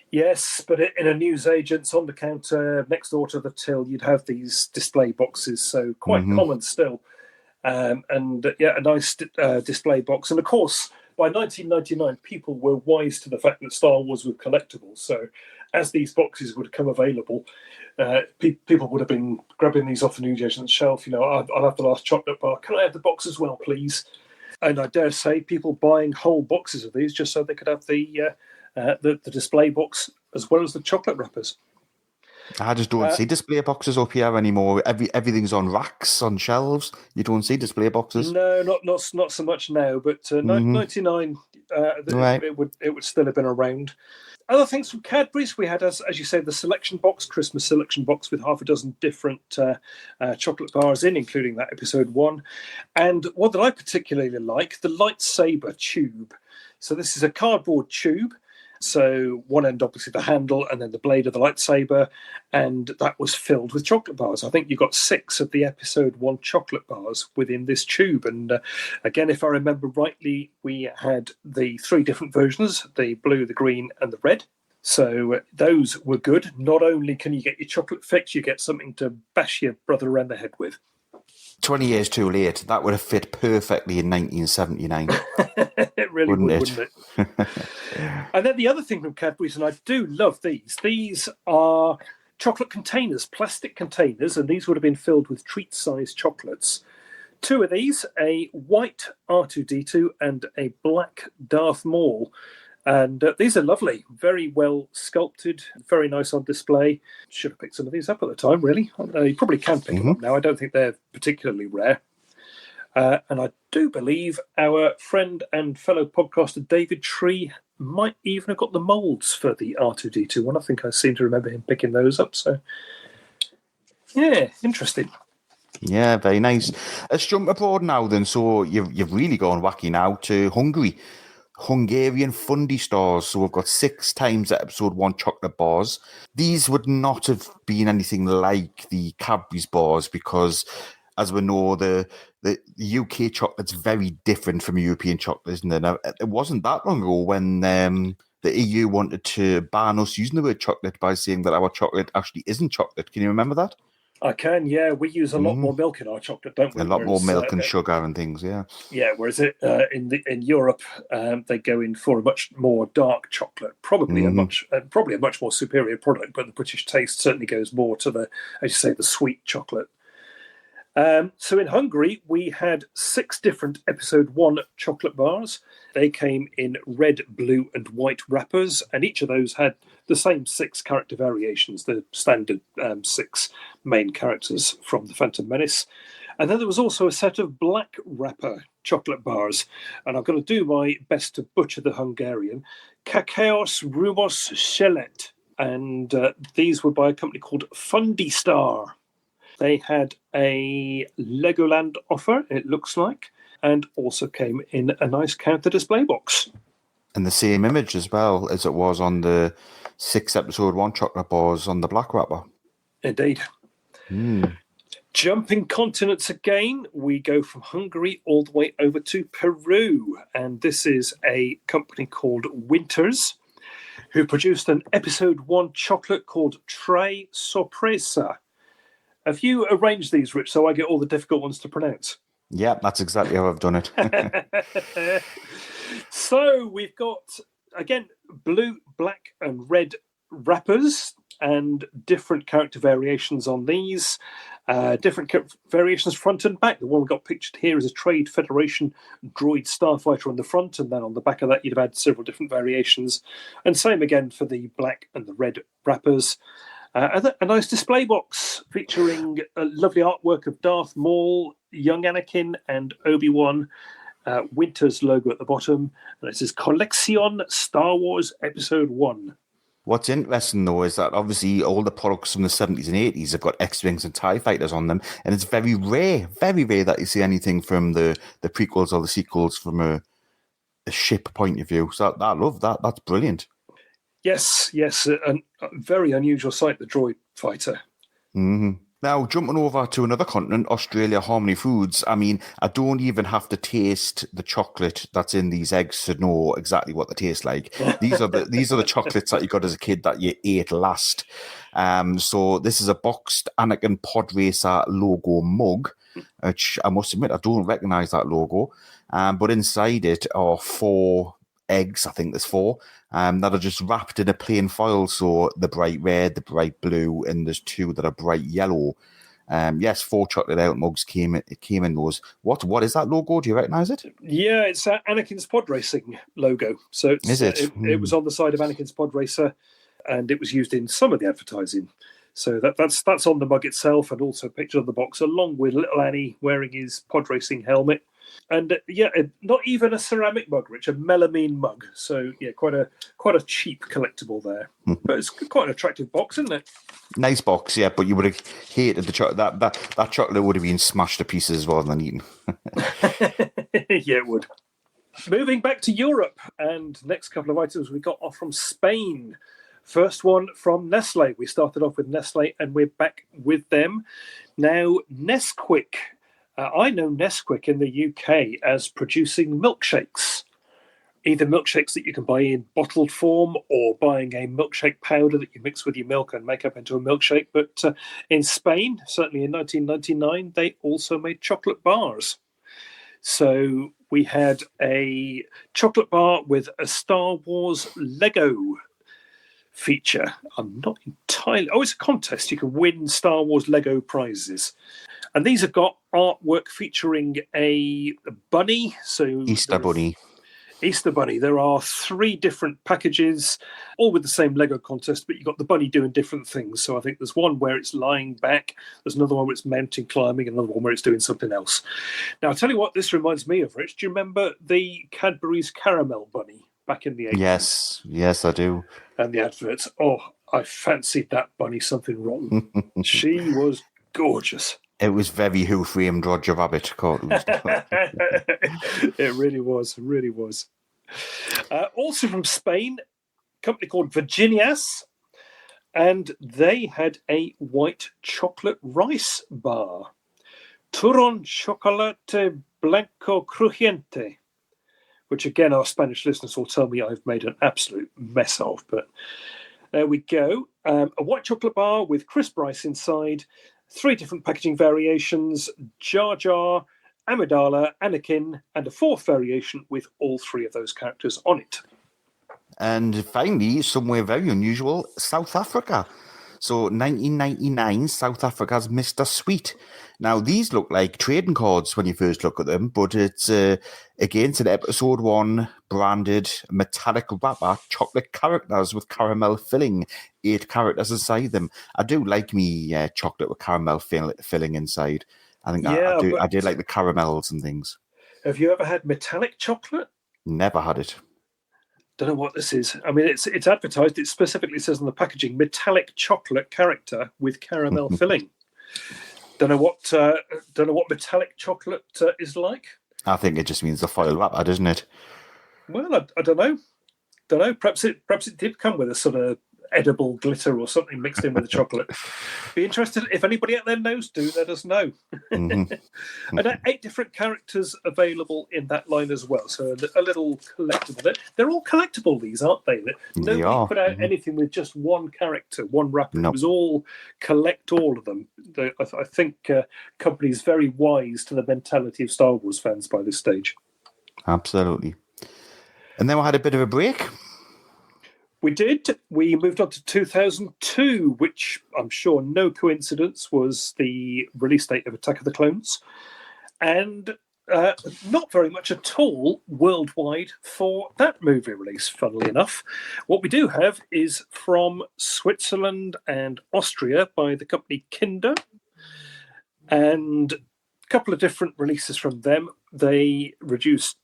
Yes, but in a newsagent's on the counter next door to the till, you'd have these display boxes, so quite common still. A nice display box. And of course, by 1999, people were wise to the fact that Star Wars was collectibles. So as these boxes would come available, people would have been grabbing these off the newsagent's shelf. I'll have the last chocolate bar. Can I have the box as well, please? And I dare say people buying whole boxes of these just so they could have the display box as well as the chocolate wrappers. I just don't see display boxes up here anymore. Everything's on racks, on shelves. You don't see display boxes. No, not so much now. But 99, right. it would still have been around. Other things from Cadbury's, we had, as you said, the selection box, Christmas selection box with half a dozen different chocolate bars in, including that Episode 1. And what did I particularly like? The lightsaber tube. So this is a cardboard tube. So one end, obviously, the handle, and then the blade of the lightsaber, and that was filled with chocolate bars. I think you got 6 of the Episode 1 chocolate bars within this tube. And again, if I remember rightly, we had the 3 different versions, the blue, the green, and the red. So those were good. Not only can you get your chocolate fix, you get something to bash your brother around the head with. 20 years too late. That would have fit perfectly in 1979. It really would, wouldn't it? And then the other thing from Cadbury's, and I do love these. These are chocolate containers, plastic containers, and these would have been filled with treat-sized chocolates. 2 of these, a white R2-D2 and a black Darth Maul. And these are lovely, very well sculpted, very nice on display. Should have picked some of these up at the time, really. You probably can pick them up now. I don't think they're particularly rare. And I do believe our friend and fellow podcaster David Tree might even have got the moulds for the R2-D2 one. I think I seem to remember him picking those up. So, yeah, interesting. Yeah, very nice. Let's jump abroad now then. So you've really gone wacky now to Hungary. Hungarian fundy stars. So we've got 6 times the Episode 1 chocolate bars. These would not have been anything like the Cadbury's bars because, as we know, the UK chocolate's very different from European chocolate, isn't it? It wasn't that long ago when the EU wanted to ban us using the word chocolate by saying that our chocolate actually isn't chocolate. Can you remember that? I can, yeah. We use a lot more milk in our chocolate, don't we? A lot more milk and sugar and things, yeah. Yeah, whereas in Europe, they go in for a much more dark chocolate, probably a much more superior product. But the British taste certainly goes more to the, as you say, the sweet chocolate. So in Hungary, we had 6 different episode 1 chocolate bars. They came in red, blue, and white wrappers, and each of those had the same 6 character variations, the standard 6 main characters from the Phantom Menace. And then there was also a set of black wrapper chocolate bars, and I've got to do my best to butcher the Hungarian, Kakaos Rumos Shelet, and these were by a company called Fundy Star. They had a Legoland offer, it looks like, and also came in a nice counter display box. And the same image as well as it was on the 6 episode 1 chocolate bars on the black wrapper. Indeed. Jumping continents again, we go from Hungary all the way over to Peru. And this is a company called Winters, who produced an episode 1 chocolate called Tre Sorpresa. Have you arranged these, Rich, so I get all the difficult ones to pronounce? Yeah, that's exactly how I've done it. So we've got, again, blue, black, and red wrappers and different character variations on these. Different variations front and back. The one we got pictured here is a Trade Federation droid starfighter on the front, and then on the back of that you'd have had several different variations. And same again for the black and the red wrappers. A nice display box featuring a lovely artwork of Darth Maul, young Anakin, and Obi-Wan. Winter's logo at the bottom, and it says Collection Star Wars Episode 1. What's interesting, though, is that obviously all the products from the 70s and 80s have got X-Wings and TIE Fighters on them, and it's very rare that you see anything from the prequels or the sequels from a ship point of view. So I love that. That's brilliant. Yes, a very unusual sight, the droid fighter. Mm-hmm. Now, jumping over to another continent, Australia, Harmony Foods. I mean, I don't even have to taste the chocolate that's in these eggs to know exactly what they taste like. These are the chocolates that you got as a kid that you ate last. So this is a boxed Anakin Pod Racer logo mug, which I must admit I don't recognise that logo. But inside it are 4 eggs, I think there's 4, that are just wrapped in a plain foil. So the bright red, the bright blue, and there's 2 that are bright yellow. Yes, 4 chocolate out mugs came in those. What is that logo? Do you recognise it? Yeah, it's Anakin's Pod Racing logo. So is it? It was on the side of Anakin's Pod Racer, and it was used in some of the advertising. So that's on the mug itself, and also a picture of the box, along with little Annie wearing his pod racing helmet. And not even a ceramic mug, Rich, a melamine mug. So quite a cheap collectible there. But it's quite an attractive box, isn't it? Nice box, yeah. But you would have hated the chocolate. That chocolate would have been smashed to pieces rather than eaten. Yeah, it would. Moving back to Europe, and next couple of items we got off from Spain. First one from Nestle. We started off with Nestle, and we're back with them now. Nesquik. I know Nesquik in the UK as producing milkshakes, either milkshakes that you can buy in bottled form or buying a milkshake powder that you mix with your milk and make up into a milkshake. But in Spain, certainly in 1999, they also made chocolate bars. So we had a chocolate bar with a Star Wars Lego feature. I'm not entirely... Oh, it's a contest. You can win Star Wars Lego prizes. And these have got artwork featuring a bunny. So Easter bunny. Easter bunny. There are 3 different packages, all with the same Lego contest, but you've got the bunny doing different things. So I think there's one where it's lying back, there's another one where it's mountain climbing, another one where it's doing something else. Now, I'll tell you what this reminds me of, Rich. Do you remember the Cadbury's Caramel Bunny back in the 80s? Yes, I do. And the adverts. Oh, I fancied that bunny something wrong. She was gorgeous. It was very Who Framed Roger Rabbit cartoons. It really was. Also from Spain, a company called Virginias, and they had a white chocolate rice bar. Turron Chocolate Blanco Crujiente, which again our Spanish listeners will tell me I've made an absolute mess of, but there we go. A white chocolate bar with crisp rice inside, 3 different packaging variations, Jar Jar, Amidala, Anakin, and a 4th variation with all 3 of those characters on it. And finally, somewhere very unusual, South Africa. So 1999, South Africa's Mr. Sweet. Now, these look like trading cards when you first look at them, but it's, again, it's an episode 1 branded metallic wrapper chocolate characters with caramel filling, 8 characters inside them. I do like me chocolate with caramel filling inside. I think I do like the caramels and things. Have you ever had metallic chocolate? Never had it. Don't know what this is. I mean, it's advertised. It specifically says on the packaging, metallic chocolate character with caramel filling. Don't know what metallic chocolate is like. I think it just means the foil wrapper, doesn't it? Well, I don't know. Perhaps it did come with a sort of edible glitter or something mixed in with the chocolate. Be interested if anybody out there knows. Do let us know. Mm-hmm. And 8 different characters available in that line as well. So a little collectible. They're all collectible, these, aren't they? Nobody put out anything with just one character, one wrapper. Nope. It was all collect all of them. I think company's very wise to the mentality of Star Wars fans by this stage. Absolutely. And then we had a bit of a break. We did. We moved on to 2002, which I'm sure no coincidence was the release date of Attack of the Clones. And not very much at all worldwide for that movie release, funnily enough. What we do have is from Switzerland and Austria by the company Kinder. And a couple of different releases from them. They released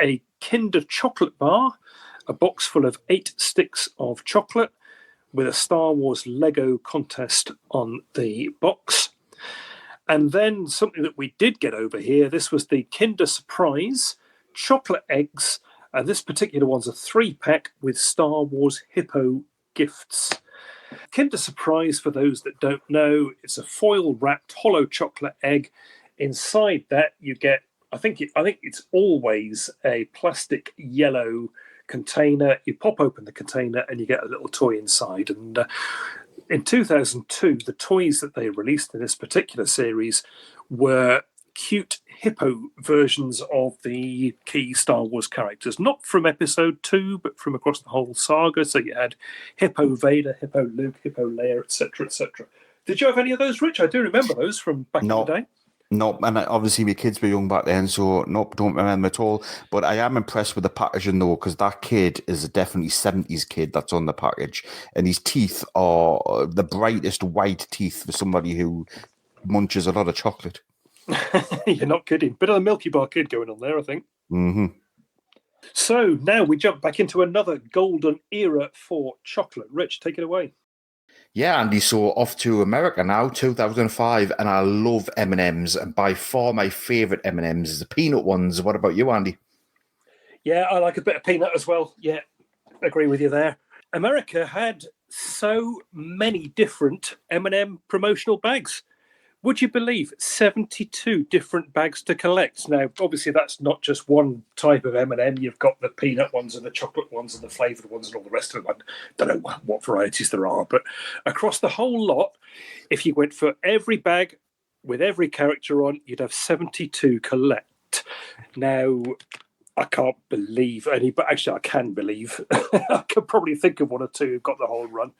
a Kinder chocolate bar, a box full of 8 sticks of chocolate with a Star Wars Lego contest on the box. And then something that we did get over here, this was the Kinder Surprise chocolate eggs. And this particular one's a 3-pack with Star Wars Hippo gifts. Kinder Surprise, for those that don't know, it's a foil-wrapped hollow chocolate egg. Inside that you get, I think it's always a plastic yellow container. You pop open the container and you get a little toy inside. And in 2002, the toys that they released in this particular series were cute hippo versions of the key Star Wars characters, not from episode 2, but from across the whole saga. So you had Hippo Vader, Hippo Luke, Hippo Leia, etc., etc. Did you have any of those, Rich? I do remember those from back in the day. Nope, and obviously my kids were young back then, so nope, don't remember at all. But I am impressed with the packaging though, because that kid is a definitely 70s kid that's on the package, and his teeth are the brightest white teeth for somebody who munches a lot of chocolate. You're not kidding. Bit of the Milky Bar kid going on there, I think. Mm-hmm. So now we jump back into another golden era for chocolate. Rich, take it away. Yeah, Andy, so off to America now, 2005, and I love M&Ms, and by far my favourite M&Ms is the peanut ones. What about you, Andy? Yeah, I like a bit of peanut as well. Yeah, agree with you there. America had so many different M&M promotional bags. Would you believe 72 different bags to collect? Now, obviously, that's not just one type of M&M. You've got the peanut ones and the chocolate ones and the flavoured ones and all the rest of them. I don't know what varieties there are, but across the whole lot, if you went for every bag with every character on, you'd have 72 collect. Now, I can't believe any, but actually I can believe. I could probably think of 1 or 2 who've got the whole run.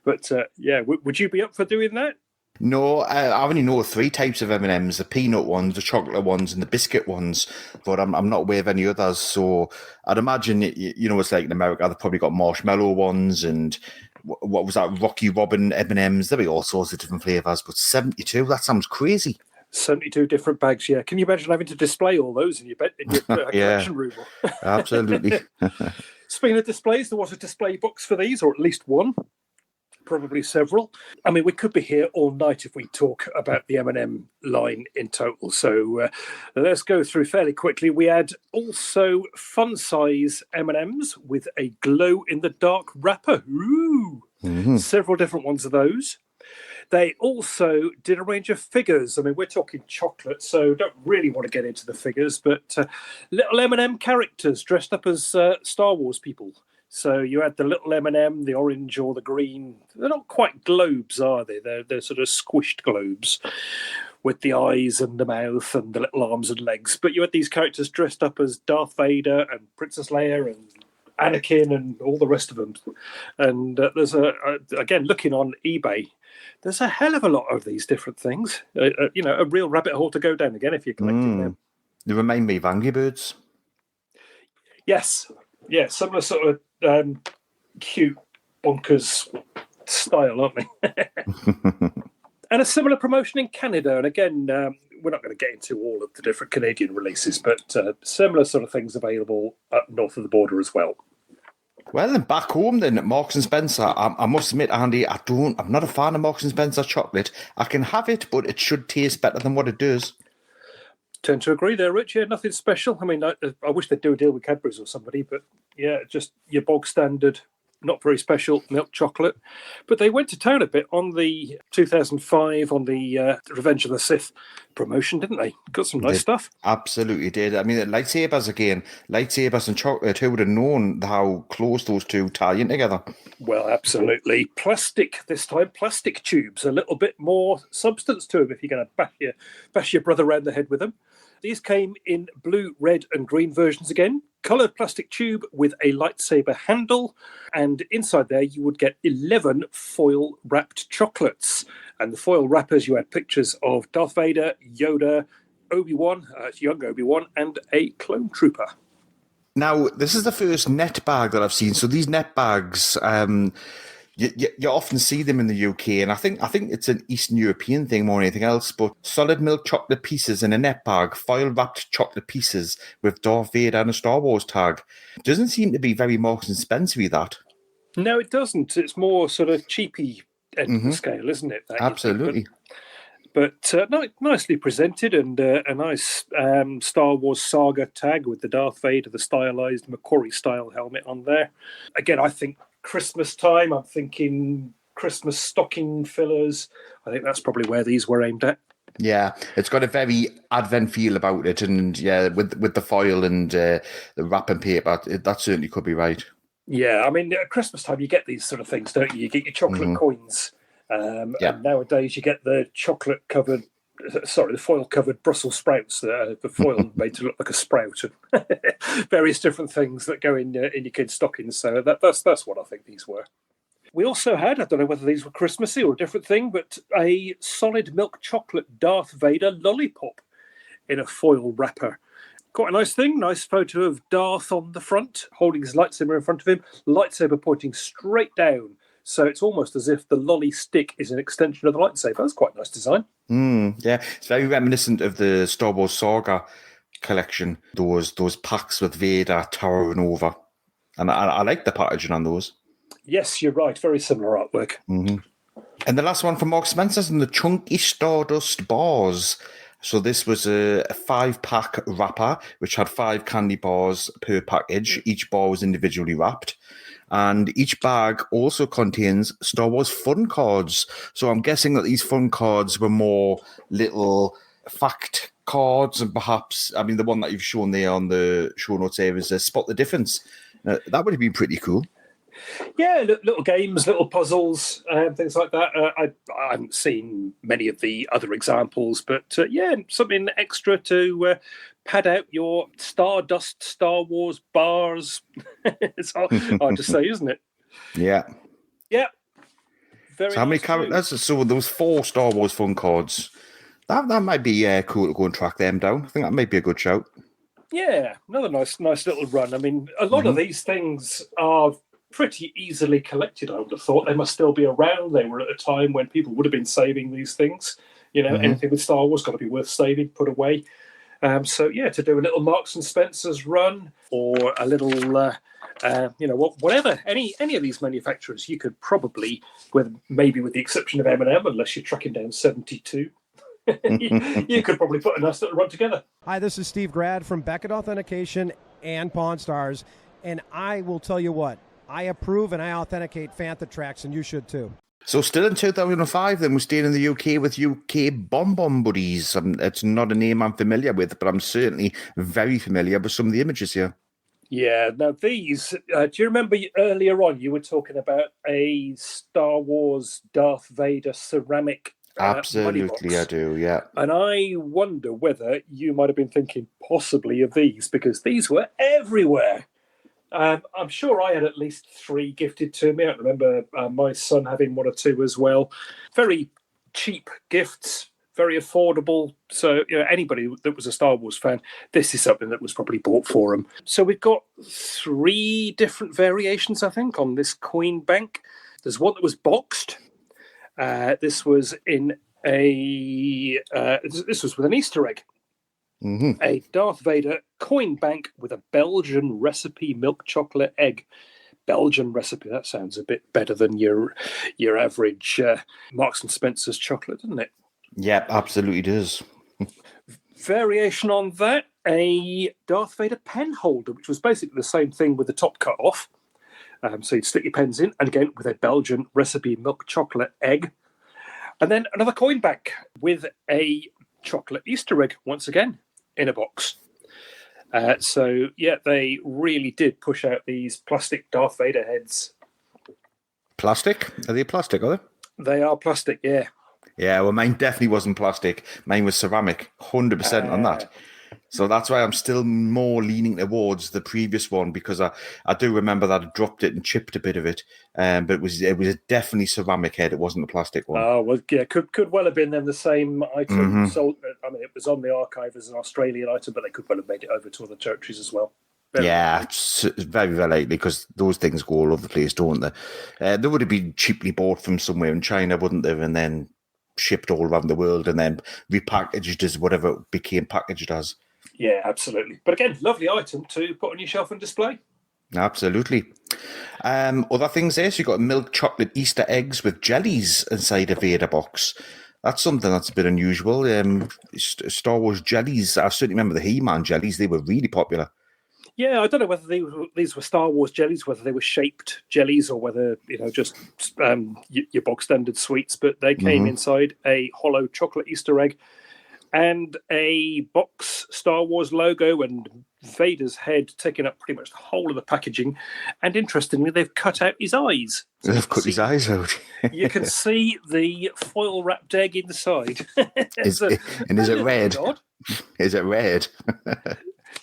But yeah, would you be up for doing that? No, I only know 3 types of M&Ms, the peanut ones, the chocolate ones, and the biscuit ones, but I'm not aware of any others. So I'd imagine, you know, it's like in America, they've probably got marshmallow ones and what was that, Rocky Robin M&Ms? There'll be all sorts of different flavours, but 72, that sounds crazy. 72 different bags, yeah. Can you imagine having to display all those in your collection room? Absolutely. Speaking of displays, there was a display box for these, or at least one. Probably several. I mean, we could be here all night if we talk about the M&M line in total. So let's go through fairly quickly. We had also fun size M&Ms with a glow-in-the-dark wrapper. Ooh! Mm-hmm. Several different ones of those. They also did a range of figures. I mean, we're talking chocolate, so don't really want to get into the figures, but little M&M characters dressed up as Star Wars people. So you had the little M&M, the orange or the green. They're not quite globes, are they? They're sort of squished globes with the eyes and the mouth and the little arms and legs. But you had these characters dressed up as Darth Vader and Princess Leia and Anakin and all the rest of them. And there's again, looking on eBay, there's a hell of a lot of these different things. A real rabbit hole to go down again if you're collecting them. They remind me of Angry Birds. Yes, yeah, similar sort of cute, bonkers style, aren't they? And a similar promotion in Canada. And again, we're not going to get into all of the different Canadian releases, but similar sort of things available up north of the border as well. Well, then back home then at Marks and Spencer, I must admit, Andy, I'm not a fan of Marks and Spencer chocolate. I can have it, but it should taste better than what it does. Tend to agree there, Rich. Yeah, nothing special. I mean, I wish they'd do a deal with Cadbury's or somebody, but yeah, just your bog standard, not very special milk chocolate. But they went to town a bit on the 2005 on the Revenge of the Sith promotion, didn't they? Got some nice stuff. Absolutely did. I mean, lightsabers and chocolate. Who would have known how close those two tie in together? Well, absolutely. Plastic this time. Plastic tubes. A little bit more substance to them if you're going to bash your brother around the head with them. These came in blue, red, and green versions again. Coloured plastic tube with a lightsaber handle. And inside there, you would get 11 foil-wrapped chocolates. And the foil wrappers, you had pictures of Darth Vader, Yoda, Obi-Wan, young Obi-Wan, and a clone trooper. Now, this is the first net bag that I've seen. So these net bags, you often see them in the UK, and I think it's an Eastern European thing more than anything else, but solid milk chocolate pieces in a net bag, foil-wrapped chocolate pieces with Darth Vader and a Star Wars tag. Doesn't seem to be very Marks and Spencer-y, that. No, it doesn't. It's more sort of cheapy end of the scale, isn't it? Absolutely. But nicely presented, and a nice Star Wars saga tag with the Darth Vader, the stylized McQuarrie-style helmet on there. Again, I think Christmas time, I'm thinking Christmas stocking fillers. I think that's probably where these were aimed at. Yeah, it's got a very Advent feel about it, and yeah, with the foil and the wrapping paper, that certainly could be right. Yeah, I mean, at Christmas time, you get these sort of things, don't you? You get your chocolate coins. And nowadays you get the the foil-covered Brussels sprouts, the foil made to look like a sprout, and various different things that go in your kids' stockings. So that's what I think these were. We also had, I don't know whether these were Christmassy or a different thing, but a solid milk chocolate Darth Vader lollipop in a foil wrapper. Quite a nice thing. Nice photo of Darth on the front, holding his lightsaber in front of him, lightsaber pointing straight down. So it's almost as if the lolly stick is an extension of the lightsaber. That's quite a nice design. Yeah, it's very reminiscent of the Star Wars Saga collection. Those packs with Vader towering over. And I like the packaging on those. Yes, you're right. Very similar artwork. Mm-hmm. And the last one from Marks Spencer's and the Chunky Stardust Bars. So this was a 5-pack wrapper, which had 5 candy bars per package. Each bar was individually wrapped. And each bag also contains Star Wars fun cards. So I'm guessing that these fun cards were more little fact cards, and perhaps, I mean, the one that you've shown there on the show notes there is Spot the Difference. That would have been pretty cool. Yeah, little games, little puzzles, things like that. I haven't seen many of the other examples, but something extra to pad out your Stardust Star Wars bars. It's hard to say, isn't it? Yeah. Yeah. Very so how many characters? So there was 4 Star Wars fun cards. That might be cool to go and track them down. I think that might be a good shout. Yeah, another nice little run. I mean, a lot of these things are pretty easily collected, I would have thought. They must still be around. They were at a time when people would have been saving these things. Anything with Star Wars got to be worth saving, put away. To do a little Marks and Spencer's run, or a little, whatever, any of these manufacturers, you could probably, maybe with the exception of M&M, unless you're tracking down 72, you could probably put a nice little run together. Hi, this is Steve Grad from Beckett Authentication and Pawn Stars, and I will tell you what, I approve and I authenticate Fantha tracks, and you should too. So still in 2005, then we're staying in the UK with UK Bon Bon Buddies. It's not a name I'm familiar with, but I'm certainly very familiar with some of the images here. Yeah, now these, do you remember earlier on you were talking about a Star Wars Darth Vader ceramic Absolutely, I do, yeah. And I wonder whether you might have been thinking possibly of these, because these were everywhere. I'm sure I had at least 3 gifted to me. I remember my son having 1 or 2 as well. Very cheap gifts, very affordable. So anybody that was a Star Wars fan, this is something that was probably bought for them. So we've got 3 different variations, I think, on this coin bank. There's one that was boxed. This was in this was with an Easter egg. Mm-hmm. A Darth Vader coin bank with a Belgian recipe milk chocolate egg. Belgian recipe, that sounds a bit better than your average Marks and Spencer's chocolate, doesn't it? Yeah, absolutely does. Variation on that, a Darth Vader pen holder, which was basically the same thing with the top cut off. So you'd stick your pens in, and again with a Belgian recipe milk chocolate egg. And then another coin bank with a chocolate Easter egg, once again, in a box. So, yeah, they really did push out these plastic Darth Vader heads. Plastic? Are they plastic, are they? They are plastic, yeah. Yeah, well, mine definitely wasn't plastic. Mine was ceramic, 100% on that. So that's why I'm still more leaning towards the previous one, because I do remember that I dropped it and chipped a bit of it, but it was definitely ceramic head. It wasn't a plastic one. Oh, well, yeah, could well have been then the same item. Mm-hmm. Sold, I mean, it was on the archive as an Australian item, but they could well have made it over to other territories as well. It's very, very likely, because those things go all over the place, don't they? They would have been cheaply bought from somewhere in China, wouldn't they? And then shipped all around the world and then repackaged as whatever it became packaged as. Yeah, absolutely. But again, lovely item to put on your shelf and display. Absolutely. Other things there, so you've got milk chocolate Easter eggs with jellies inside a Vader box. That's something that's a bit unusual. Star Wars jellies, I certainly remember the He-Man jellies. They were really popular. Yeah, I don't know whether these were Star Wars jellies, whether they were shaped jellies or whether, just your bog standard sweets, but they came inside a hollow chocolate Easter egg and a box Star Wars logo and Vader's head taking up pretty much the whole of the packaging. And interestingly, they've cut out his eyes. So they've cut his eyes out. You can see the foil wrapped egg inside. Is it red? Is it red?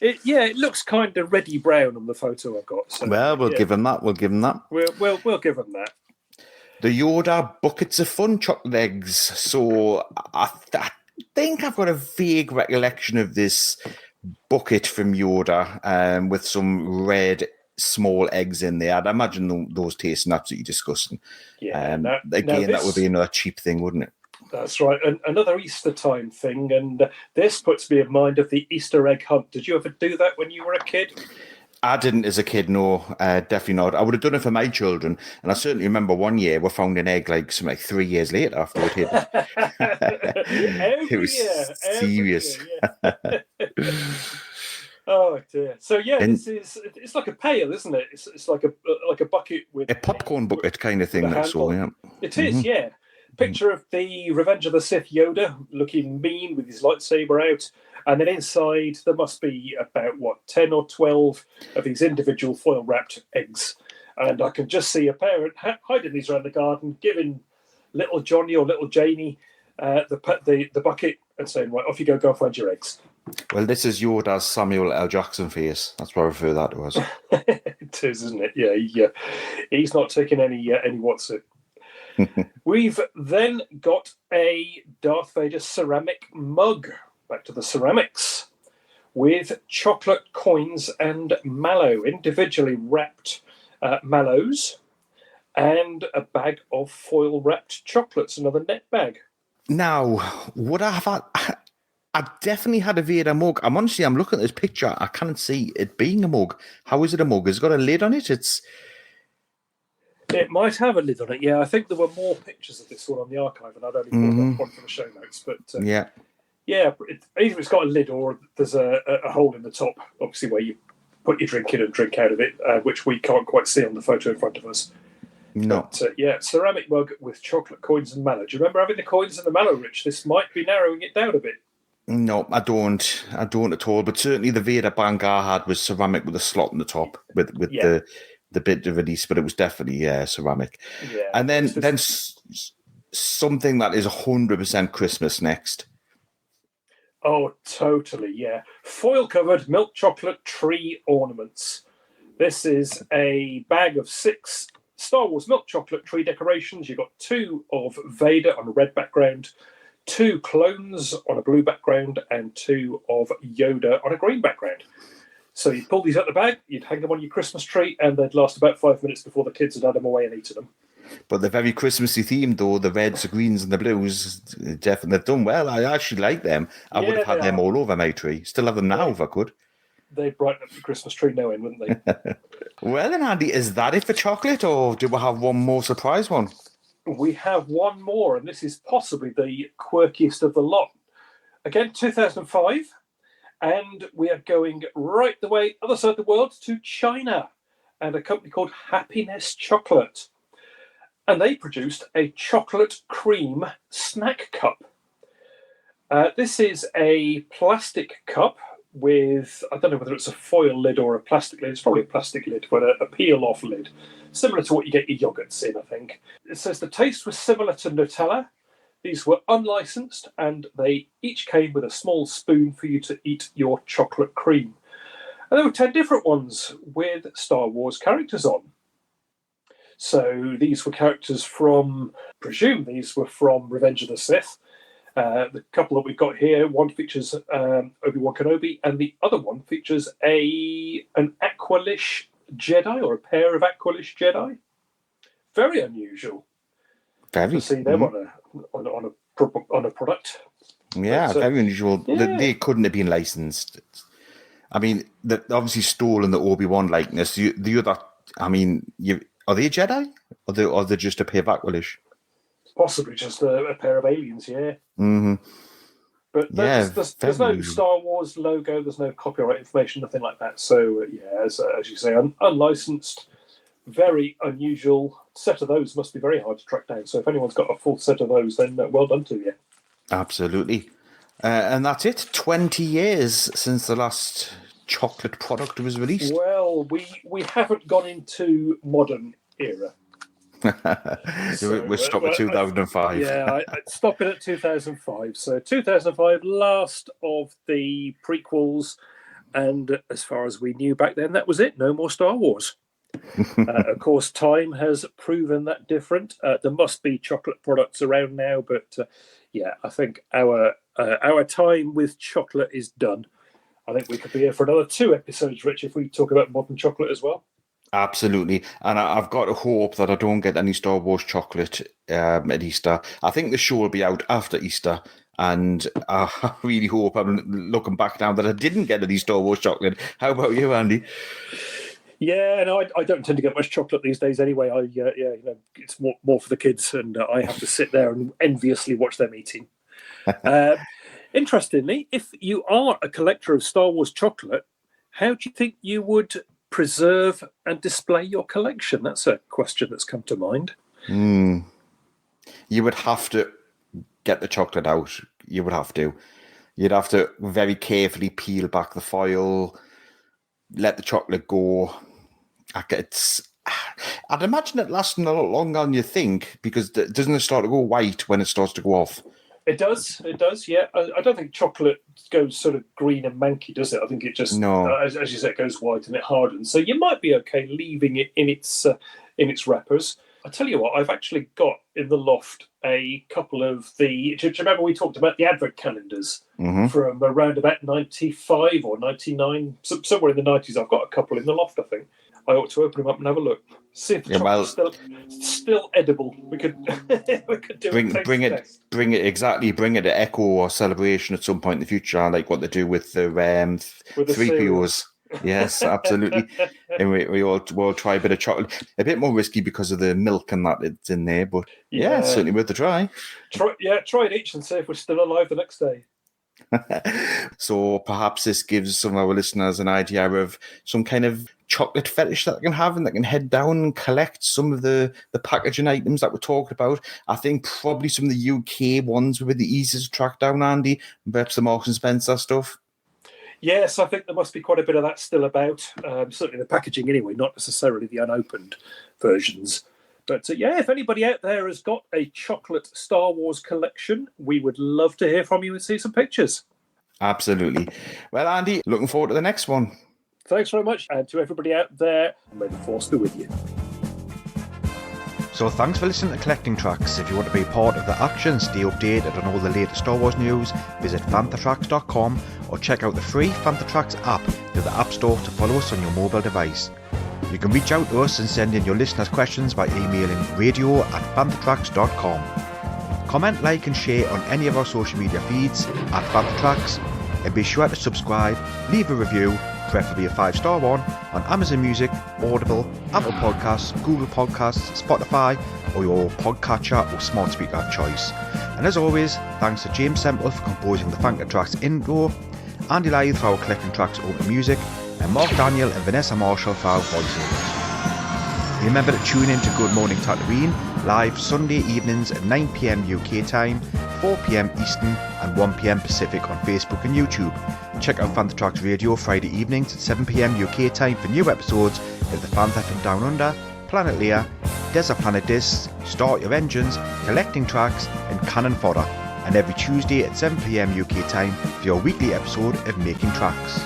It looks kind of reddy brown on the photo I've got. So, well, we'll give him that. We'll give him that. We'll give him that. The Yoda buckets of fun chocolate eggs. So I think I've got a vague recollection of this bucket from Yoda with some red small eggs in there. I'd imagine those tasting absolutely disgusting. Yeah. That would be another cheap thing, wouldn't it? That's right. Another Easter time thing, and this puts me in mind of the Easter egg hunt. Did you ever do that when you were a kid? I didn't as a kid, no, definitely not. I would have done it for my children, and I certainly remember one year we found an egg like 3 years later after it hit. It was serious. Year, yeah. Oh dear. So yeah, it's like a pail, isn't it? It's like a bucket with a popcorn bucket kind of thing. That's all. Yeah, it is. Yeah. Picture of the Revenge of the Sith Yoda looking mean with his lightsaber out, and then inside there must be about 10 or 12 of these individual foil wrapped eggs, and I can just see a parent hiding these around the garden, giving little Johnny or little Janie the bucket and saying, "Right, off you go find your eggs." Well, this is Yoda's Samuel L. Jackson face. That's what I refer that to as. It is, isn't it? Yeah, he's not taking any what's it. We've then got a Darth Vader ceramic mug, back to the ceramics, with chocolate coins and mallow, individually wrapped mallows, and a bag of foil wrapped chocolates, another net bag. Now, would I have had... I definitely had a Vader mug. I'm looking at this picture. I can't see it being a mug. How is it a mug? Has it got a lid on it? It might have a lid on it, yeah. I think there were more pictures of this one on the archive, and I'd only brought up one for the show notes. But yeah, either it's got a lid or there's a hole in the top, obviously, where you put your drink in and drink out of it, which we can't quite see on the photo in front of us. No. But, ceramic mug with chocolate coins and mallow. Do you remember having the coins and the mallow, Rich? This might be narrowing it down a bit. No, I don't at all. But certainly the Vader bang I had was ceramic with a slot in the top with the bit of release, but it was definitely ceramic. Yeah, and then something that is 100% Christmas next. Oh, totally, yeah. Foil-covered milk chocolate tree ornaments. This is a bag of 6 Star Wars milk chocolate tree decorations. You've got 2 of Vader on a red background, 2 clones on a blue background, and 2 of Yoda on a green background. So you pull these out the bag, you'd hang them on your Christmas tree, and they'd last about 5 minutes before the kids had had them away and eaten them. But they're very Christmassy themed, though. The reds, the greens, and the blues, definitely they've done well. I actually like them. I would have had them all over my tree. Still have them now if I could. They'd brighten up the Christmas tree no end, wouldn't they? Well then, Andy, is that it for chocolate, or do we have one more surprise one? We have one more, and this is possibly the quirkiest of the lot. Again, 2005, and we are going right the way other side of the world to China, and a company called Happiness Chocolate. And they produced a chocolate cream snack cup. This is a plastic cup with, I don't know whether it's a foil lid or a plastic lid. It's probably a plastic lid, but a peel-off lid, similar to what you get your yogurts in, I think. It says the taste was similar to Nutella. These were unlicensed, and they each came with a small spoon for you to eat your chocolate cream. And there were 10 different ones with Star Wars characters on. So these were characters from, presume these were from Revenge of the Sith. The couple that we've got here, one features Obi-Wan Kenobi, and the other one features an Aqualish Jedi, or a pair of Aqualish Jedi. Very unusual. Very. To see them on a product. Yeah, but, very unusual. Yeah. They couldn't have been licensed. I mean, they've obviously stolen the Obi-Wan likeness. The other, I mean, are they Jedi? Or are they just a pair of Aqualish? Possibly just a pair of aliens, yeah. Mm-hmm. But there's no unusual. Star Wars logo, there's no copyright information, nothing like that. So, as you say, unlicensed, very unusual. Set of those must be very hard to track down. So if anyone's got a full set of those, then well done to you. Absolutely. And that's it. 20 years since the last chocolate product was released. Well, we haven't gone into modern era. We're stopped at 2005. Yeah, I stopping at 2005. So 2005, last of the prequels, and as far as we knew back then, that was it. No more Star Wars. Of course, time has proven that different. There must be chocolate products around now, but I think our time with chocolate is done. I think we could be here for another 2 episodes, Rich, if we talk about modern chocolate as well. Absolutely. And I've got to hope that I don't get any Star Wars chocolate at Easter. I think the show will be out after Easter. And I really hope, I'm looking back now, that I didn't get any Star Wars chocolate. How about you, Andy? Yeah, no, I don't tend to get much chocolate these days anyway. It's more for the kids, and I have to sit there and enviously watch them eating. Interestingly, if you are a collector of Star Wars chocolate, how do you think you would preserve and display your collection? That's a question that's come to mind. You would have to get the chocolate out. You would have to. You'd have to very carefully peel back the foil, let the chocolate go. I'd imagine it lasting a lot longer than you think, because doesn't it start to go white when it starts to go off? It does, yeah. I don't think chocolate goes sort of green and manky, does it? I think it just, as you said, it goes white and it hardens. So you might be okay leaving it in its wrappers. I tell you what, I've actually got in the loft a couple of the... Do you remember we talked about the advent calendars from around about 95 or 99, somewhere in the 90s? I've got a couple in the loft, I think. I ought to open them up and have a look. See if the chocolate's still edible. We could do bring it exactly. Bring it to Echo or Celebration at some point in the future, like what they do with the 3POs. Yes, absolutely. And we'll try a bit of chocolate. A bit more risky because of the milk and that it's in there, but yeah, it's certainly worth a try. Try it each and see if we're still alive the next day. So perhaps this gives some of our listeners an idea of some kind of chocolate fetish that they can have, and they can head down and collect some of the packaging items that we talked about. I think probably some of the UK ones would be the easiest to track down, Andy, perhaps the Marks and Spencer stuff. Yes, I think there must be quite a bit of that still about. Certainly the packaging anyway, not necessarily the unopened versions. But if anybody out there has got a chocolate Star Wars collection, we would love to hear from you and see some pictures. Absolutely. Well, Andy, looking forward to the next one. Thanks very much, and to everybody out there, may the force be with you. So thanks for listening to Collecting Tracks. If you want to be part of the action, stay updated on all the latest Star Wars news, visit fanthatracks.com or check out the free Fantha Tracks app through the App Store to follow us on your mobile device. You can reach out to us and send in your listeners' questions by emailing radio@fanthatracks.com. Comment, like and share on any of our social media feeds at Fantha Tracks, and be sure to subscribe, leave a review, preferably a 5-star one, on Amazon Music, Audible, Apple Podcasts, Google Podcasts, Spotify, or your podcatcher or smart speaker of choice. And as always, thanks to James Semple for composing the Fantha Tracks intro, Andy Lythe for our Collecting Tracks open music, and Mark Daniel and Vanessa Marshall for our voiceovers. Remember to tune in to Good Morning Tatooine, live Sunday evenings at 9 PM UK time, 4 PM Eastern and 1 PM Pacific on Facebook and YouTube. Check out Fantha Tracks Radio Friday evenings at 7 PM UK time for new episodes of The Fantha from Down Under, Planet Leia, Desert Planet Discs, Start Your Engines, Collecting Tracks and Cannon Fodder, and every Tuesday at 7 PM UK time for your weekly episode of Making Tracks.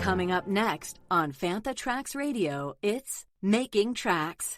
Coming up next on Fantha Tracks Radio, it's Making Tracks.